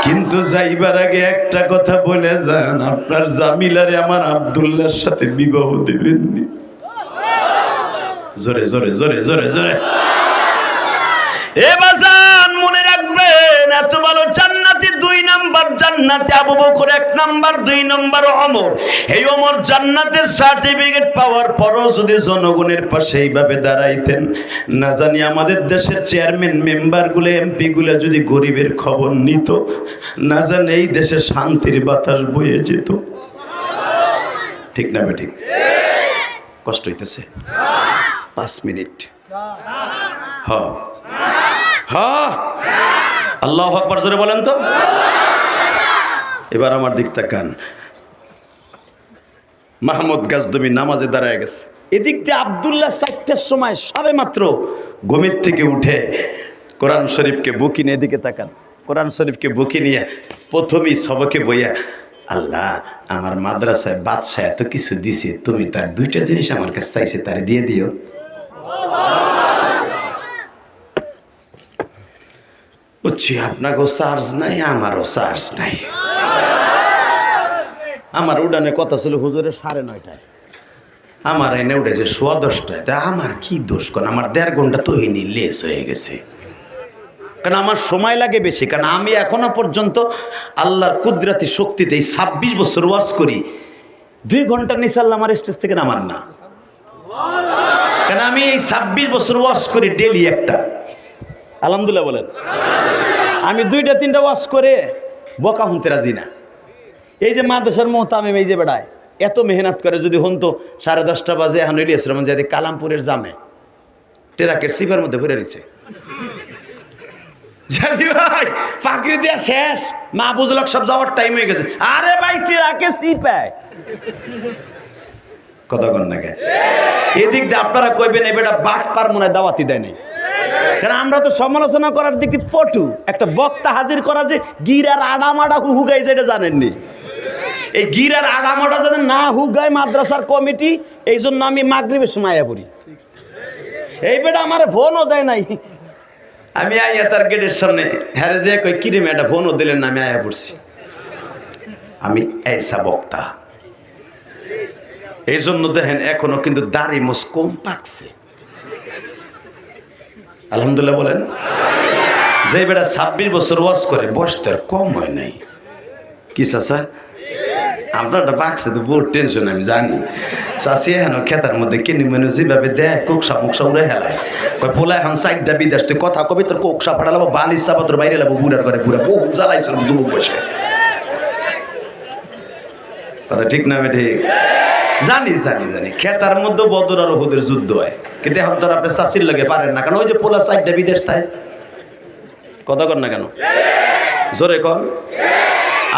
কিন্তু যাইবার আগে একটা কথা বলে যান, আপনার জামিলারে আমার আব্দুল্লাহর সাথে বিবাহ দেবেননি। জোরে জোরে জোরে জোরে জোরে এ বাজান মনে রাখবেন, এত ভালো জান্নাতি 2 নাম্বার জান্নাতি আবু বকর 1 নাম্বার, 2 নাম্বার ওমর। এই ওমর জান্নাতের সার্টিফিকেট পাওয়ার পরও যদি জনগণের পাশে এইভাবে দাঁড়াইতেন, না জানি আমাদের দেশের চেয়ারম্যান মেম্বারগুলো এমপিগুলো যদি গরিবের খবর নিত, না জানি এই দেশে শান্তির বাতাস বয়ে যেত। ঠিক না বেঠিক? কষ্ট হইতেছে? 5 মিনিট। হ্যাঁ হ্যাঁ, আল্লাহু আকবার জোরে বলেন তো। এবার আমার দিক তাকান। মাহমুদ গাজদমি নামাজে দাঁড়ায় গেছে, এদিক দিয়ে আব্দুল্লাহ 4টার সময় সবে মাত্র ঘুমের থেকে উঠে কোরআন শরীফকে বুকি নিয়ে, এদিকে তাকান, কোরআন শরীফকে বুকি নিয়ে প্রথমেই সবকে বইয়া, আল্লাহ আমার মাদ্রাসায় বাদশাহ এত কিছু দিছে, তুমি তার 2টা জিনিস আমার কাছে চাইছে, তারে দিয়ে দিও। বুঝছি আপনাকেও চার্জ নাই, আমারও চার্জ নাই। আমার উড়ানে কথা ছিল হুজুরের 9:30টায়, আমার এনে উঠেছে 10:15টায়। তা আমার কি দোষ? কারণ আমার 1.5 ঘন্টা তো হয়নি, লেস হয়ে গেছে। কারণ আমার সময় লাগে বেশি, কারণ আমি এখনো পর্যন্ত আল্লাহর কুদরতি শক্তিতে 26 বছর ওয়াজ করি, 2 ঘন্টার নিচে আল্লাহ আমার স্টেজ থেকে নামান না। কারণ আমি এই 26 বছর ওয়াজ করি ডেলি একটা। আলহামদুলিল্লাহ বলেন। আমি 2-3টা ওয়াজ করে বকা শুনতে রাজি না। এই যে মাদ্রাসার মোহতামিম এই যে বেড়ায় এত মেহনত করে, যদি হতো 10:30 বাজে এখন ইলিয়াস রহমান যাতে কালামপুরের জামে ট্রাকের সিফার মধ্যে ভরে রয়েছে। জানি ভাই পাকড়ি দেওয়া শেষ, মা বুঝলক সব যাওয়ার টাইম হয়ে গেছে। আরে ভাই ট্রাকে সিপায় কথা কন না কে? এদিক দিয়ে আপনারা কইবেন এই বেটা বাট পার মনে হয় দাওয়াতি দেয় নাই, কারণ আমরা তো সমালোচনা করার দিক দিয়ে পটু। একটা বক্তা হাজির করা যে গিরার আডামাডা হুগাইছে এটা জানেননি? এই গিরার আডামাডা যাতে না হুগায় মাদ্রাসার কমিটি, এই জন্য আমি মাগরিবের সময় আয়া পড়ি। এই বেটা আমার ফোনও দেয় নাই, আমি আইয়া তার গেটের সামনে হ্যারে যে কই কিরে মেয়েটা ফোনও দিলেন না, আমি আয়া পড়ছি। আমি এইসা বক্তা। এই জন্য দেখেন এখনো কিন্তু দাড়ি মোস কম পাকছে, আলহামদুলিল্লাহ বলেন। যে বেটা 26 বছর ওয়াজ করে বয়স তো আর কম হয় নাই। কি চাচা আপনারটা পাকছে তো বহুত টেনশন, আমি জানি। চাষি এখন খেতার মধ্যে কিনি মেনু যেভাবে দেয় কোকসা মুকসা উড়ে হেলায়, কয় পোলা এখন সাইডটা বিদেশ, তুই কথা কবি তোর কোকসা ফাটালাবো, বালিশ চাপা তোর বাইরে লাবো, বুড়ার করে বুড়া বহু জ্বালাইছিল যুবক বসে। কথা ঠিক না? ঠিক জানি জানি জানি। খেতার মধ্যে বদর আর ওহুদের যুদ্ধ হয়, কিন্তু এখন তোর আপনার চাষির লাগে পারেন না, কারণ ওই যে পোলা সাইডটা বিদেশ তাই। কথা কর না কেন? জোরে কর,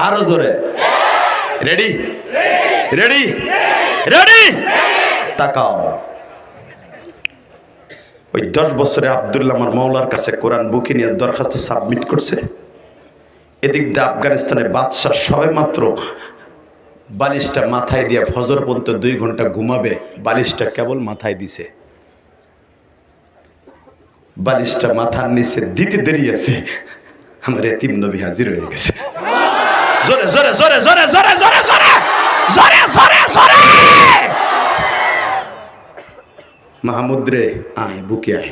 আরো জোরে। রেডি রেডি রেডি, তাকাও। ওই 10 বছরে আব্দুল্লাহ আমার মাওলার কাছে কোরআন বুকে নিয়ে দরখাস্ত সাবমিট করছে। এদিক দিয়ে আফগানিস্তানের বাদশাহ সবে মাত্র বালিশটা মাথায় দিয়ে ফজর পর্যন্ত 2 ঘন্টা ঘুমাবে, বালিশটা কেবল মাথায় দিছে। বালিশটা মাথার নিচে দিতে দেরি আছে, আমার এতিম নবী হাজির হয়ে গেছে। জোরে জোরে জোরে জোরে জোরে জোরে জোরে জোরে জোরে জোরে, মাহমুদ রে আয় বুকে আয়।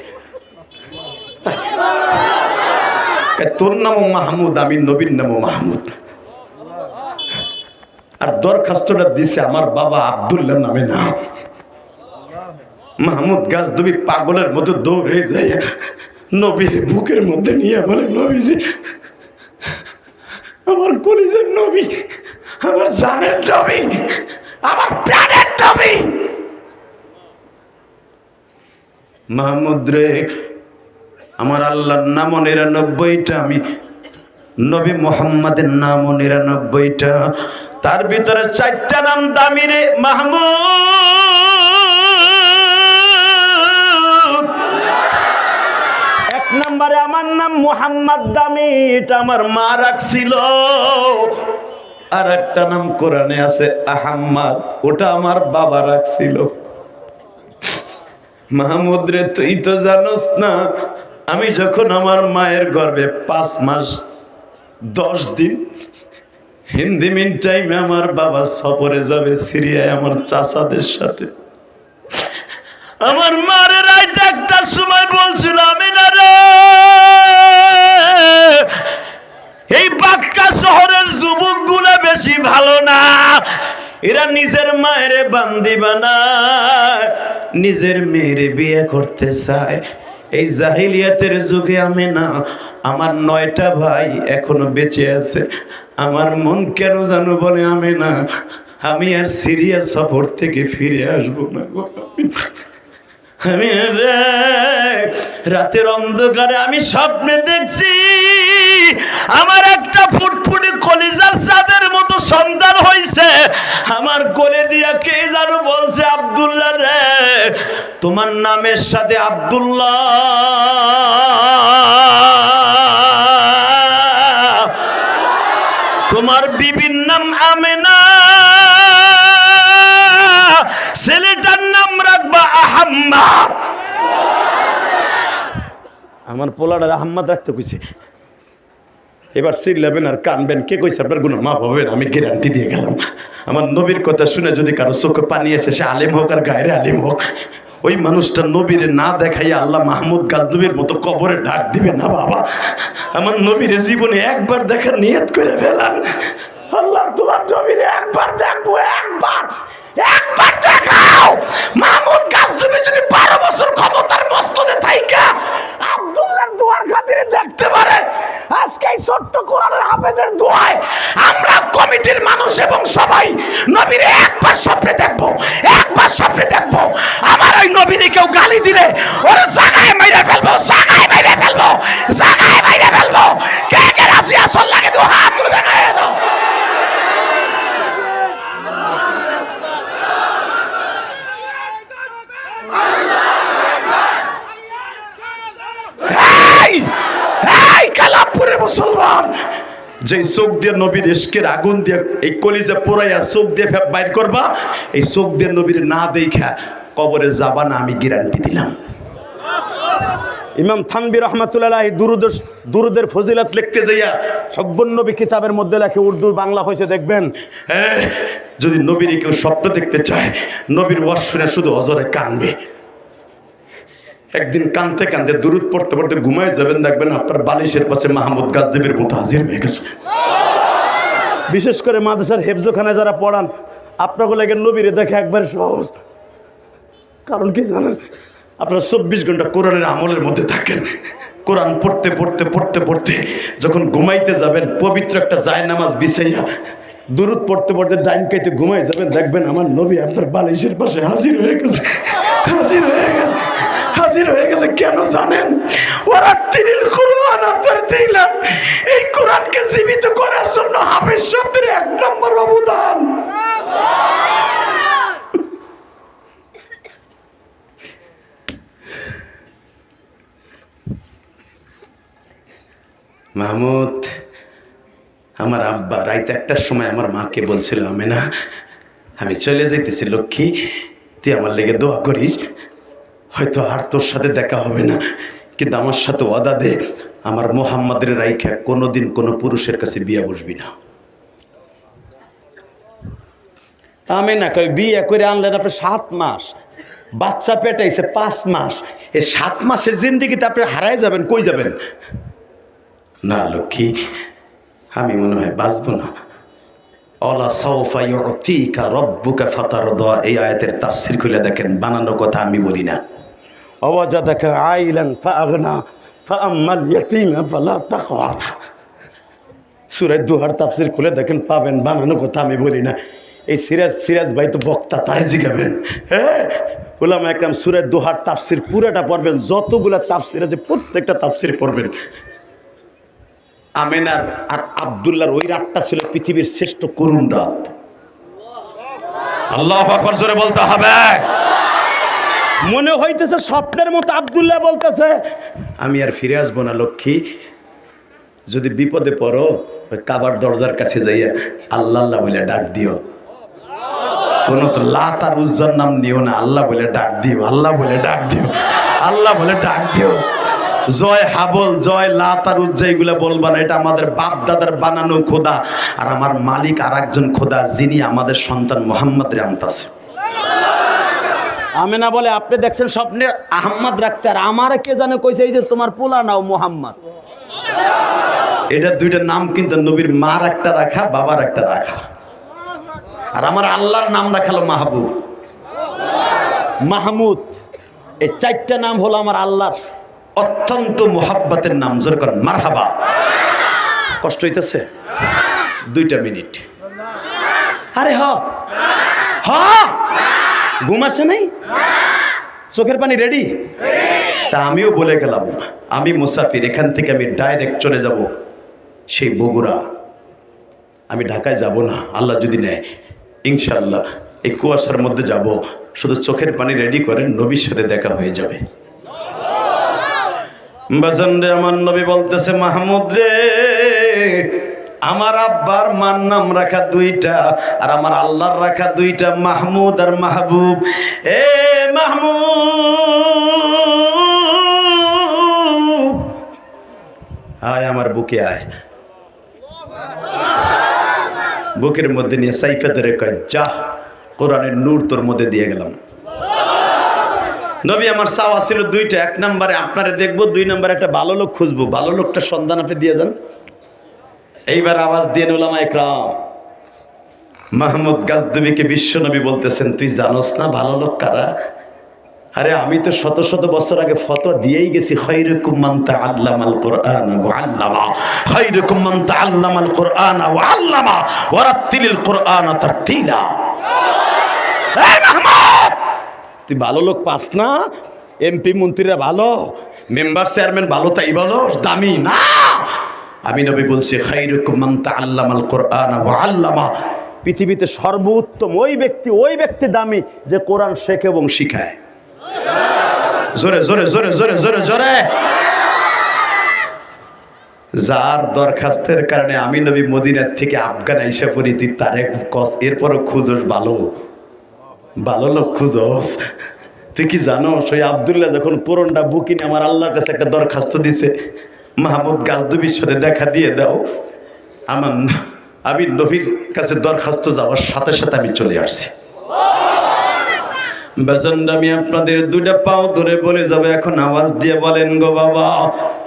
তোর নামও মাহমুদ, আমি নবীর নামও মাহমুদ। আর দরখাস্তটা দিছে আমার বাবা আব্দুল্লাহ নামে না। মাহমুদ গাজদুবি পাগলের মতো দৌড়ে যায় নবীর বুকের মধ্যে নিয়ে বলে, নবীজি আমার কলিজার নবী, আমার জানের নবী, আমার প্রাণের নবী। মাহমুদ রে আমার আল্লাহর নামও 99টা, আমি নবী মুহাম্মাদের নামও 99টা, তার ভিতরে 4টা নাম দামি রে মাহমুদ। 1 নম্বরে আমার নাম মুহাম্মদ দামি, এটা আমার মা রাখছিল। আর একটা নাম কোরআনে আছে আহাম্মদ, ওটা আমার বাবা রাখছিল। মাহমুদ রে তুই তো জানোস না, আমি যখন আমার মায়ের গর্ভে 5 মাস 10 দিন, হিন্দি মিন টাইমে আমার বাবা সফরে যাবে সিরিয়ায় আমার চাচাদের সাথে। আমার মার রাত 1টার সময় বলছিল, আমি না রে এই বাক্কা শহরের যুবকগুলা বেশি ভালো না, এরা নিজের মায়ের বান্দি বানায়, নিজের মেয়ের বিয়ে করতে চায়। এই জাহিলিয়াতের যুগে আমি না, আমার 9টা ভাই এখনো বেঁচে আছে। আমার মন কেন জানো বলে, আমি না, আমি আর সিরিয়া সফর থেকে ফিরে আসবো না গো। আমি রাতের অন্ধকারে আমি স্বপ্নে দেখছি আমার একটা ফুটফুটে কলিজার চাঁদের মতো সন্তান হইছে। আমার কোলে দিয়া কে জানো বলছে, আব্দুল্লাহ রে তোমার নামের সাথে আব্দুল্লাহ, তোমার বিবির নাম আমেনা, ছেলেটার নাম রাখবা আহাম্মদ। আমার পোলাটার আহাম্মদ রাখতে কইছে। এবার চিল্লাবেন আর কানবেন, কে কইছে আপনার গুনাহ মাফ হবে না, আমি গ্যারান্টি দিয়ে গেলাম। আমার নবীর কথা শুনে যদি কারো চোখে পানি আসে, সে আলেম হোক আর গায়রে আলেম হোক, ওই মানুষটা নবীরে না দেখাইয়া আল্লাহ মাহমুদ গাজদুবির মতো কবরে ডাক দিবে না। বাবা আমার নবীরে জীবনে একবার দেখার নিয়ত করে ফেলান। আল্লাহ তোমার নবীরে একবার দেখবো, একবার একবার দেখাও। মাহমুদ গাজদুবি যদি 12 বছর ক্ষমতার মস্তদে থাইকা আব্দুল্লাহর দোয়ার খাতিরে দেখতে পারে, আজকে এই ছোট্ট কোরআনের হাফেজের দোয়ায় আমরা কমিটির মানুষ এবং সবাই নবীরে একবার স্বপ্নে দেখবো, একবার স্বপ্নে দেখবো। আমার ওই নবীরে কেউ গালি দিলে ওরা জায়গায় মাইরে ফেলবো, জায়গায় মাইরে ফেলবো, জায়গায় মাইরে ফেলবো। কে কে রাজি আসল লাগে তো হাত তুলে দেখায় দাও। এই এই কালামপুরে মুসলমান, যে চোখ দিয়ে নবীর ইশকের আগুন দিয়ে এই কলিজা পোড়াইয়া চোখ দিয়ে বাইর করবা, এই চোখ দিয়ে নবীর না দেখা কবরে যাবা না, আমি গ্যারান্টি দিলাম। ইমাম থানবী রহমাতুল্লাহ দুরুদের ফজিলত লিখতে যাইয়া হব্বুন নবী কিতাবের মধ্যে লেখে, উর্দু বাংলা হয়েছে দেখবেন, যদি নবীর কেউ স্বপ্ন দেখতে চায়, নবীর ওয়াজ শুনে শুধু অজরে কানবে। একদিন কানতে কানতে দুরুদ পড়তে পড়তে ঘুমায় যাবেন, দেখবেন আপনার বালিশের পাশে মাহমুদ গাজদেবের মতো হাজির হয়ে গেছে। বিশেষ করে মাদ্রাসার হেফজোখানায় যারা পড়ান, আপনাকে লাগে নবীরে দেখে একবার সহজ। কারণ কি জানেন, আপনারা 24 ঘন্টা কোরআনের আমলের মধ্যে থাকেন। কোরআন পড়তে পড়তে পড়তে পড়তে যখন ঘুমাইতে যাবেন, পবিত্র একটা জায়নামাজ বিছাইয়া দুরুদ পড়তে পড়তে ডাইন কাইতে ঘুমাই যাবেন, দেখবেন আমার নবী আপনার বালিশের পাশে হাজির হয়ে গেছে, হাজির হয়ে গেছে, হাজির হয়ে গেছে। কেন জানেন? ওরা তিনিল কোরআন আপনার দিলাম, এই কোরআনকে জীবিত করার জন্য হাফেজ শব্দের 1 নম্বর অবদান। মাহমুদ, আমার আব্বা রাত 1টার সময় আমার মাকে বলছিল, আমেনা আমি চলে যাইতেছি, লক্ষ্মী তুই আমার লেগে দোয়া করিস, হয়তো আর তোর সাথে দেখা হবে না, কিন্তু আমার সাথে ওয়াদা দে, আমার মোহাম্মদের রাইখা কোনোদিন কোনো পুরুষের কাছে বিয়ে বসবি না। আমেনা কই বিয়ে করে আনলেন আপনি 7 মাস, বাচ্চা পেটাইছে 5 মাস, এই 7 মাসের জিন্দেগিতে আপনি হারাই যাবেন, কই যাবেন? না লক্ষ্মী, আমি মনে হয় বাঁচবো না। অলা সাউফা ইউতিকা রাব্বুকা ফাতারদা, এই আয়াতের তাফসীর খুলে দেখেন, বানানো কথা আমি বলি না। ওয়াজাদাকা আইলান ফাআগনা ফাআম্মাল ইয়াতীমা ফালা তাকহার, সূরা দুহার তাফসীর খুলে দেখেন, পাবেন, বানানো কথা আমি বলি না। এই সিরাজ ভাই তো বক্তা, তাই জিগাবেন। হ্যাঁ, উলামা একরাম সূরা দুহার তাফসীর পুরোটা পড়বেন, যতগুলা তাফসীর আছে প্রত্যেকটা তাফসীর পড়বেন। আমেনার আর আব্দুল্লাহর ওই রাতটা ছিল পৃথিবীর শ্রেষ্ঠ করুণ রাত। আল্লাহু আকবার জোরে বলতে হবে। মনে হইতেছে স্বপ্নের মতো আব্দুল্লাহ বলতেছে, আমি আর ফিরে আসবো না লক্ষ্মী, যদি বিপদে পড়ো ওই কাবার দরজার কাছে যাইয়া আল্লাহ আল্লাহ বলে ডাক দিও, কোনো তো লাত আর উজ্জার নাম নিও না, আল্লাহ বলে ডাক দিও, আল্লাহ বলে ডাক দিও, আল্লাহ বলে ডাক দিও। জয় হাবল, জয় লাত আর উজ্জা এগুলা বলবা না, এটা আমাদের বাপ দাদার বানানো খোদা, আর আমার মালিক আর একজন খোদা, যিনি আমাদের সন্তান মোহাম্মদ রে আনতাছে। আমেনা বলে, আপনি দেখছেন স্বপ্নে আহম্মদ রাখতে, আর আমার কে জানে কইছে এই যে তোমার পোলা নাও মোহাম্মদ। এটা দুইটা নাম কিন্তু নবীর মার একটা রাখা, বাবার একটা রাখা, আর আমার আল্লাহর নাম রাখালো মাহবুব, মাহমুদ। এই 4টা নাম হলো আমার আল্লাহর অত্যন্ত মোহাব্বতের নাম। জোর করেন মারহাবা। কষ্ট হইতেছে? 2 মিনিট। আরে হ হ, ঘুম আসে নাই? চোখের পানি রেডি? তা আমিও বলে গেলাম, আমি মুসাফির, এখান থেকে আমি ডাইরেক্ট চলে যাব সেই বগুড়া, আমি ঢাকায় যাব না, আল্লাহ যদি নেয় ইনশাআল্লাহ এই কুয়াশার মধ্যে যাব। শুধু চোখের পানি রেডি করেন, নবীর সাথে দেখা হয়ে যাবে। বাজান রে, আমার নবী বলতেছে, মাহমুদ রে, আমার আব্বার মার নাম রাখা 2টা, আর আমার আল্লাহর রাখা 2টা, মাহমুদ আর মাহবুব। এ মাহমুদ, আয় আমার বুকে আয়। বুকের মধ্যে নিয়ে সাইফে ধরে কয়, যা, কোরআনের নূর তোর মধ্যে দিয়ে গেলাম। নবী আমার চাওয়া ছিল 2টা, 1 নম্বরে আপনারে দেখবো, 2 নম্বরে একটা ভালো লোক খুঁজবো, ভালো লোকটা সন্ধান আপনি দিয়ে যান। এইবার আওয়াজ দিয়ে উলামা ইকরাম, মাহমুদ গাজদুবিকে বিশ্ব নবী বলতেছেন, তুই জানোস না ভালো লোক কারা? আরে আমি তো শত শত বছর আগে ফতোয়া দিয়েই গেছি, খায়রুকুম মান তাআল্লামাল কুরআনা ওয়া আল্লামা, খায়রুকুম মান তাআল্লামাল কুরআনা ওয়া আল্লামা ওয়া রাত্তিলিল কুরআনা তারতিলা। এই মাহমুদ, তুই ভালো লোক পাস না? এমপি মন্ত্রীরা ভালো, মেম্বার চেয়ারম্যান ভালো, তাই বলো দামি না? আমি নবী বলছি, খায়রুকুম মান তাআল্লামাল কুরআনা ওয়া আল্লামা, পৃথিবীতে সর্বোত্তম ওই ব্যক্তি দামি যে কোরআন শেখে এবং শিখায়। জোরে জোরে জোরে জোরে জোরে জোরে। যার দরখাস্তের কারণে আমি নবী মদিনার থেকে আফগান আইসা পড়ি, তুই তারে কস, এরপরও খুঁজোস, ভালো ভালো লোক খুঁজোস। তুই কি জানো সেই আব্দুল্লাহ যখন পুরনটা বুকি নিয়ে আমার আল্লাহর কাছে একটা দরখাস্ত দিছে, মাহমুদ গাজদুবির সাথে দেখা দিয়ে দাও। আমি নবীর কাছে দরখাস্ত যাওয়ার সাথে সাথে আমি চলে আসছি। বেজন্ডা, আমি আপনাদের দুইটা পাও ধরে বলে যাবে, এখন আওয়াজ দিয়ে বলেন গো বাবা,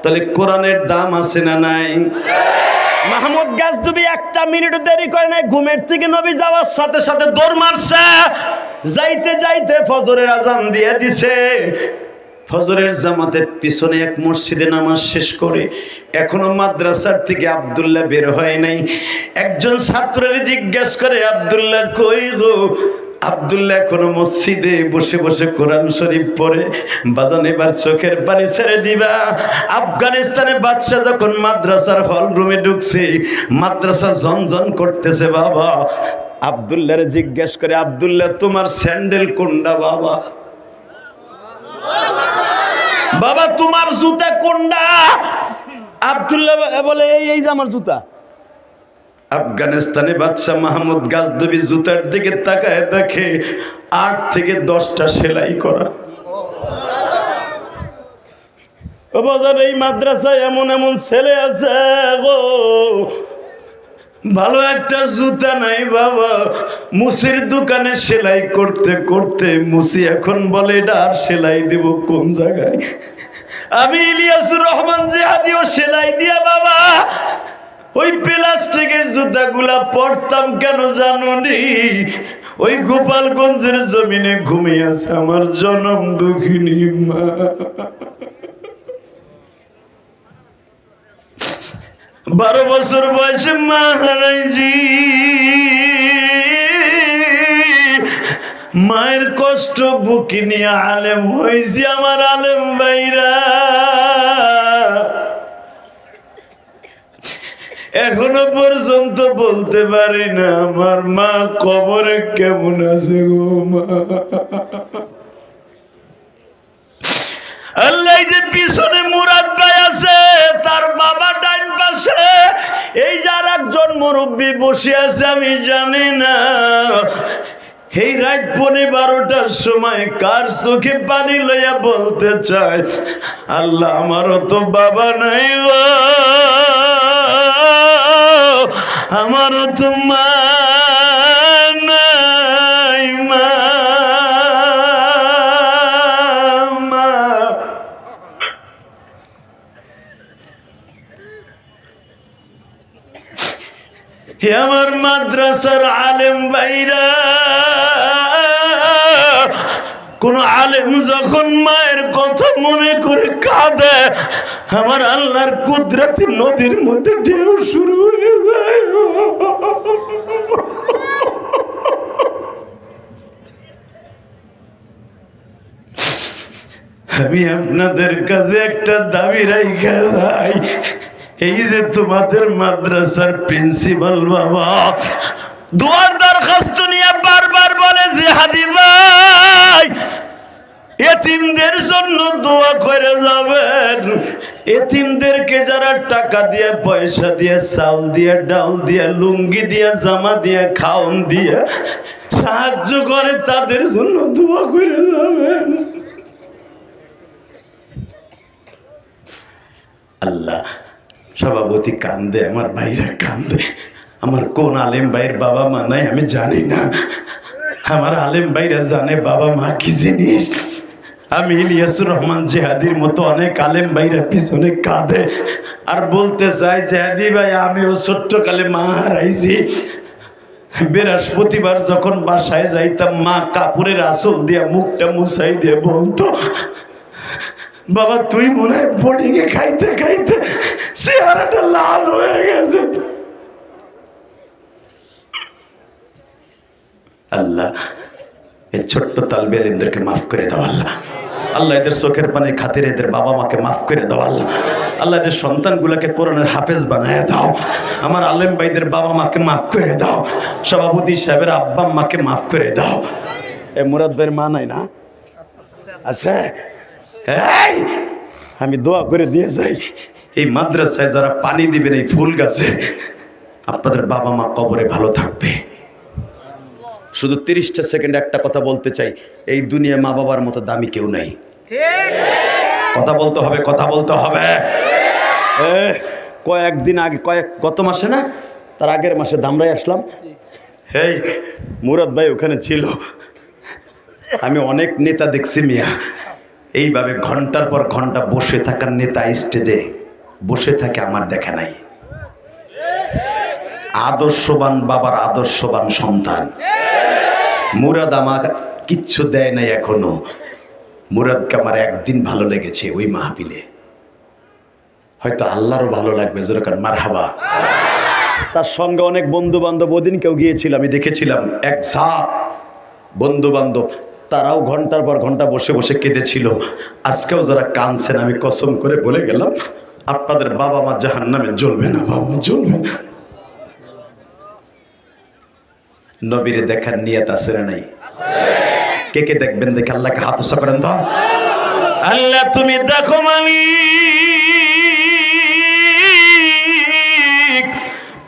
তাহলে কোরআনের দাম আছে না নাই? মাহমুদ গাজদুবি একটা মিনিট দেরি করে নাই, ঘুমের থেকে নবী যাওয়ার সাথে সাথে দৌড় মারছে। যাইতে যাইতে ফজরের আজান দিয়ে দিছে। ফজরের জামাতের পিছনে এক মসজিদে নামাজ শেষ করে এখনো মাদ্রাসার থেকে আব্দুল্লাহ বের হয় নাই। একজন ছাত্রের জিজ্ঞেস করে, আব্দুল্লাহ কই গো? আব্দুল্লাহ এখনো মসজিদে বসে বসে কোরআন শরীফ পড়ে। বাজান, এবার চোখের পানি ছেড়ে দিবা। আফগানিস্তানে বাদশা যখন মাদ্রাসার হল রুমে ঢুকছে, মাদ্রাসা ঝনঝন করতেছে। বাবা আব্দুল্লাহরে জিজ্ঞেস করে, আব্দুল্লাহ তোমার স্যান্ডেল কোনটা? বাবা বাবা তোমার জুতা কোনটা? আব্দুল্লাহ বলে, এই যে আমার জুতা। আফগানিস্তানে বাদশা মাহমুদ গাজদুবি জুতার দিকে তাকায় দেখে 8 থেকে 10টা সেলাই করা। ও বাজার, এই মাদ্রাসায় এমন এমন ছেলে আছে গো, ভালো একটা জুতা নাই বাবা। মুসির দোকানে সেলাই করতে করতে মুসি এখন বলে, এটা আর সেলাই দিব কোন জায়গায়? আমি ইলিয়াসুর রহমান জিহাদিও সেলাই দিয়া বাবা ওই প্লাস্টিকের জুতাগুলা পরতাম। কেন জানুনি? ওই গোপালগঞ্জের জমিনে ঘুমিয়ে আছে আমার জনম দুঃখিনী মা। 12 বছর বয়সে মা হারাইছি। মায়ের কষ্ট বুকে নিয়ে আলেম হয়েছি। আমার আলেম ভাইরা এখনো পর্যন্ত বলতে পারি না আমার মা কবরে কেমন আছে গো মা। আল্লাহ, যে পিছনে মুরাদ ভাই আছে, তার বাবা ডাইন পাশে, এই যে আর একজন মুরব্বী বসে আছে, আমি জানি না এই রাত 12টার সময় কার চোখে পানি লইয়া বলতে চায়, আল্লাহ আমারও তো বাবা নাই গো, আমারও তো মা নাই, মা আমার মাদ্রাসার আলেম ভাইরা। কোন আলেম যখন মায়ের কথা মনে করে কাঁদে, আমার আল্লাহর কুদরতি নদীর মধ্যে ঢেউ শুরু হয়ে যায়। আমি আপনাদের কাছে একটা দাবি রাইখা যাই, এই যে তোমাদের মাদ্রাসার প্রিন্সিপাল বাবা দুয়ার দরখাস্ত নিয়ে বারবার বলে, জিহাদি ভাই এতিমদের জন্য দোয়া করে যাবেন। এতিমদেরকে যারা টাকা দিয়ে, পয়সা দিয়ে, চাল দিয়ে, ডাল দিয়ে, লুঙ্গি দিয়ে, জামা দিয়ে, খাওন দিয়ে সাহায্য করে, তাদের জন্য দোয়া করে যাবেন। আল্লাহ, সভাপতি কান্দে, আমার ভাইরা কান্দে। আমার কোন আলেম ভাইয়ের বাবা মা নাই আমি জানি না। আমার আলেম ভাইরা জানে বাবা মা কি জিনিস। আমি ইলিয়াসুর রহমান জিহাদির মতো অনেক আলেম ভাইরা পিছনে কাঁদে আর বলতে চাই, জিহাদি ভাই আমিও ছোট্টকালে মা হারাইছি। বৃহস্পতিবার যখন বাসায় যাইতাম, মা কাপড়ের আঁচল দিয়া মুখটা মুছাই দিয়ে বলতো, বাবা তুই মনে হয় বোর্ডিংয়ে খাইতে খাইতে চেহারাটা লাল হয়ে গেছে। আল্লাহ, এই ছোট্ট তালবে ইলমদেরকে মাফ করে দাও আল্লাহ। আল্লাহ, এদের চোখের পানির খাতিরে এদের বাবা মাকে মাফ করে দাও আল্লাহ। আল্লাহ, এদের সন্তানগুলোকে কোরআনের হাফেজ বানায় দাও। আমার আলেম ভাইদের বাবা মাকে মাফ করে দাও। সভাপতি সাহেবের আব্বা মাকে মাফ করে দাও। এ মুরাদ ভাইয়ের মা নাই না? আচ্ছা, এই আমি দোয়া করে দিয়ে যাই, এই মাদ্রাসায় যারা পানি দিবেন এই ফুল গাছে, আপনাদের বাবা মা কবরে ভালো থাকবে। শুধু 30টা সেকেন্ড একটা কথা বলতে চাই, এই দুনিয়া মা বাবার মতো দামি কেউ নাই। কথা বলতে হবে, কথা বলতে হবে। কয়েকদিন আগে, গত মাসে না তার আগের মাসে ধামরাই আসলাম, হেই মুরাদ ভাই ওখানে ছিল। আমি অনেক নেতা দেখছি মিয়া, এইভাবে ঘন্টার পর ঘন্টা বসে থাকার নেতা স্টেজে বসে থাকে আমার দেখা নাই। আদর্শবান বাবার আদর্শবান সন্তান। মুরাদ আমার কিচ্ছু দেয় নাই এখনো। মুরাদকে আমার একদিন ভালো লেগেছে ওই মাহফিলে, হয়তো আল্লাহরও ভালো লাগবে, যেরকম মারহাবা। তার সঙ্গে অনেক বন্ধু বান্ধব, ওদিন কেউ গিয়েছিল আমি দেখেছিলাম, এক ঝাঁক বন্ধু বান্ধব, তারাও ঘন্টার পর ঘন্টা বসে বসে কেঁদেছিল। আজকেও যারা কাঁদছেন আমি কসম করে বলে গেলাম, আপনাদের বাবা মা জাহান্নামে জ্বলবে না, বাবা মা জ্বলবে না। নবীরে দেখার নিয়ত আছে না নাই? কে কে দেখবেন দেখে আল্লাহকে হাত উঁচা করেন তো। আল্লাহ তুমি দেখো মালিক,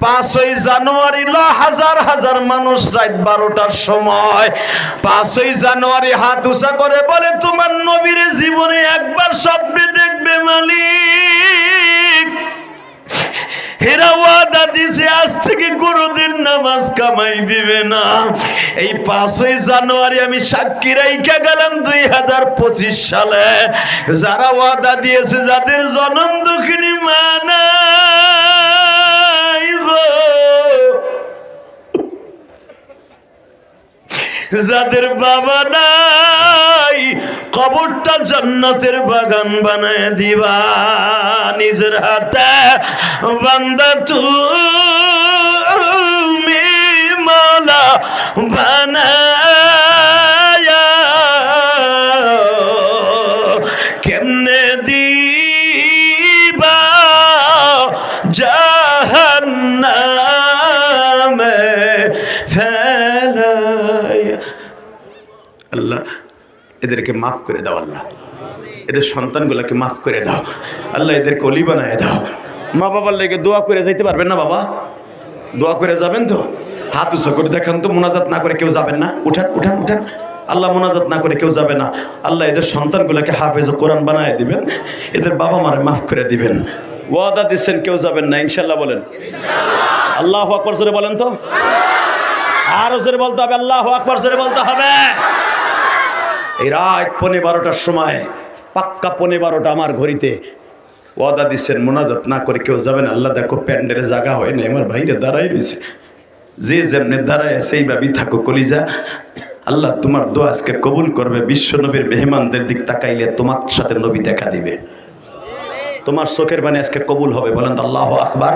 5ই জানুয়ারি হাজার হাজার মানুষ রাত 12টার সময় 5ই জানুয়ারি হাত উঁচা করে বলে তোমার নবীর জীবনে একবার স্বপ্নে দেখবে মালিক। হেরা ওয়াদা দিছে আজ থেকে কোনোদিন নামাজ কামাই দিবে না। এই 5ই জানুয়ারি আমি সাক্ষী রাইখা গেলাম 2025 সালে, যারা ওয়াদা দিয়েছে, যাদের জনম দুঃখিনী মা নাই গো, যাদের বাবা নাই, কবরটা জান্নাতের বাগান বানায় দিবা নিজের হাতে। বান্দা তুমি মাওলা বানায়া কেমনে দিবা জাহান্নামে ফেলায়া। আল্লাহ এদেরকে মাফ করে দাও, আল্লাহ এদের সন্তানগুলোকে মাফ করে দাও, আল্লাহ এদেরকে অলি বানায় দাও। মা বাবার লেগে দোয়া করে যাইতে পারবেন না বাবা? দোয়া করে যাবেন তো? হাত উঁচু করে দেখান তো। মোনাজাত না করে কেউ যাবেন না? উঠান উঠান উঠান। আল্লাহ মোনাজাত না করে কেউ যাবে না। আল্লাহ এদের সন্তানগুলোকে হাফেজ কোরআন বানায় দিবেন, এদের বাবা মারে মাফ করে দিবেন। ওয়াদা দিচ্ছেন কেউ যাবেন না, ইনশাল্লাহ বলেন। আল্লাহু আকবার জোরে বলেন তো। আরো জোরে বলতে হবে, আল্লাহু আকবার জোরে বলতে হবে। এই রাত 12:15টার সময়, পাক্কা 12:15 আমার ঘড়িতে ওয়াদা দিচ্ছেন মোনাজাত না করে কেউ যাবেন। আল্লাহ দেখো প্যান্ডেলে জায়গা হয় না, আমার ভাইরে দাঁড়াই রয়েছে, যে যেমনি দাঁড়ায় সেইভাবেই থাকো কলিজা। আল্লাহ তোমার দোয়া আজকে কবুল করবে। বিশ্ব নবীর মেহমানদের দিক তাকাইলে তোমার সাথে নবী দেখা দিবে, তোমার চোখের বাণী আজকে কবুল হবে। বলেন তো আল্লাহু আকবার।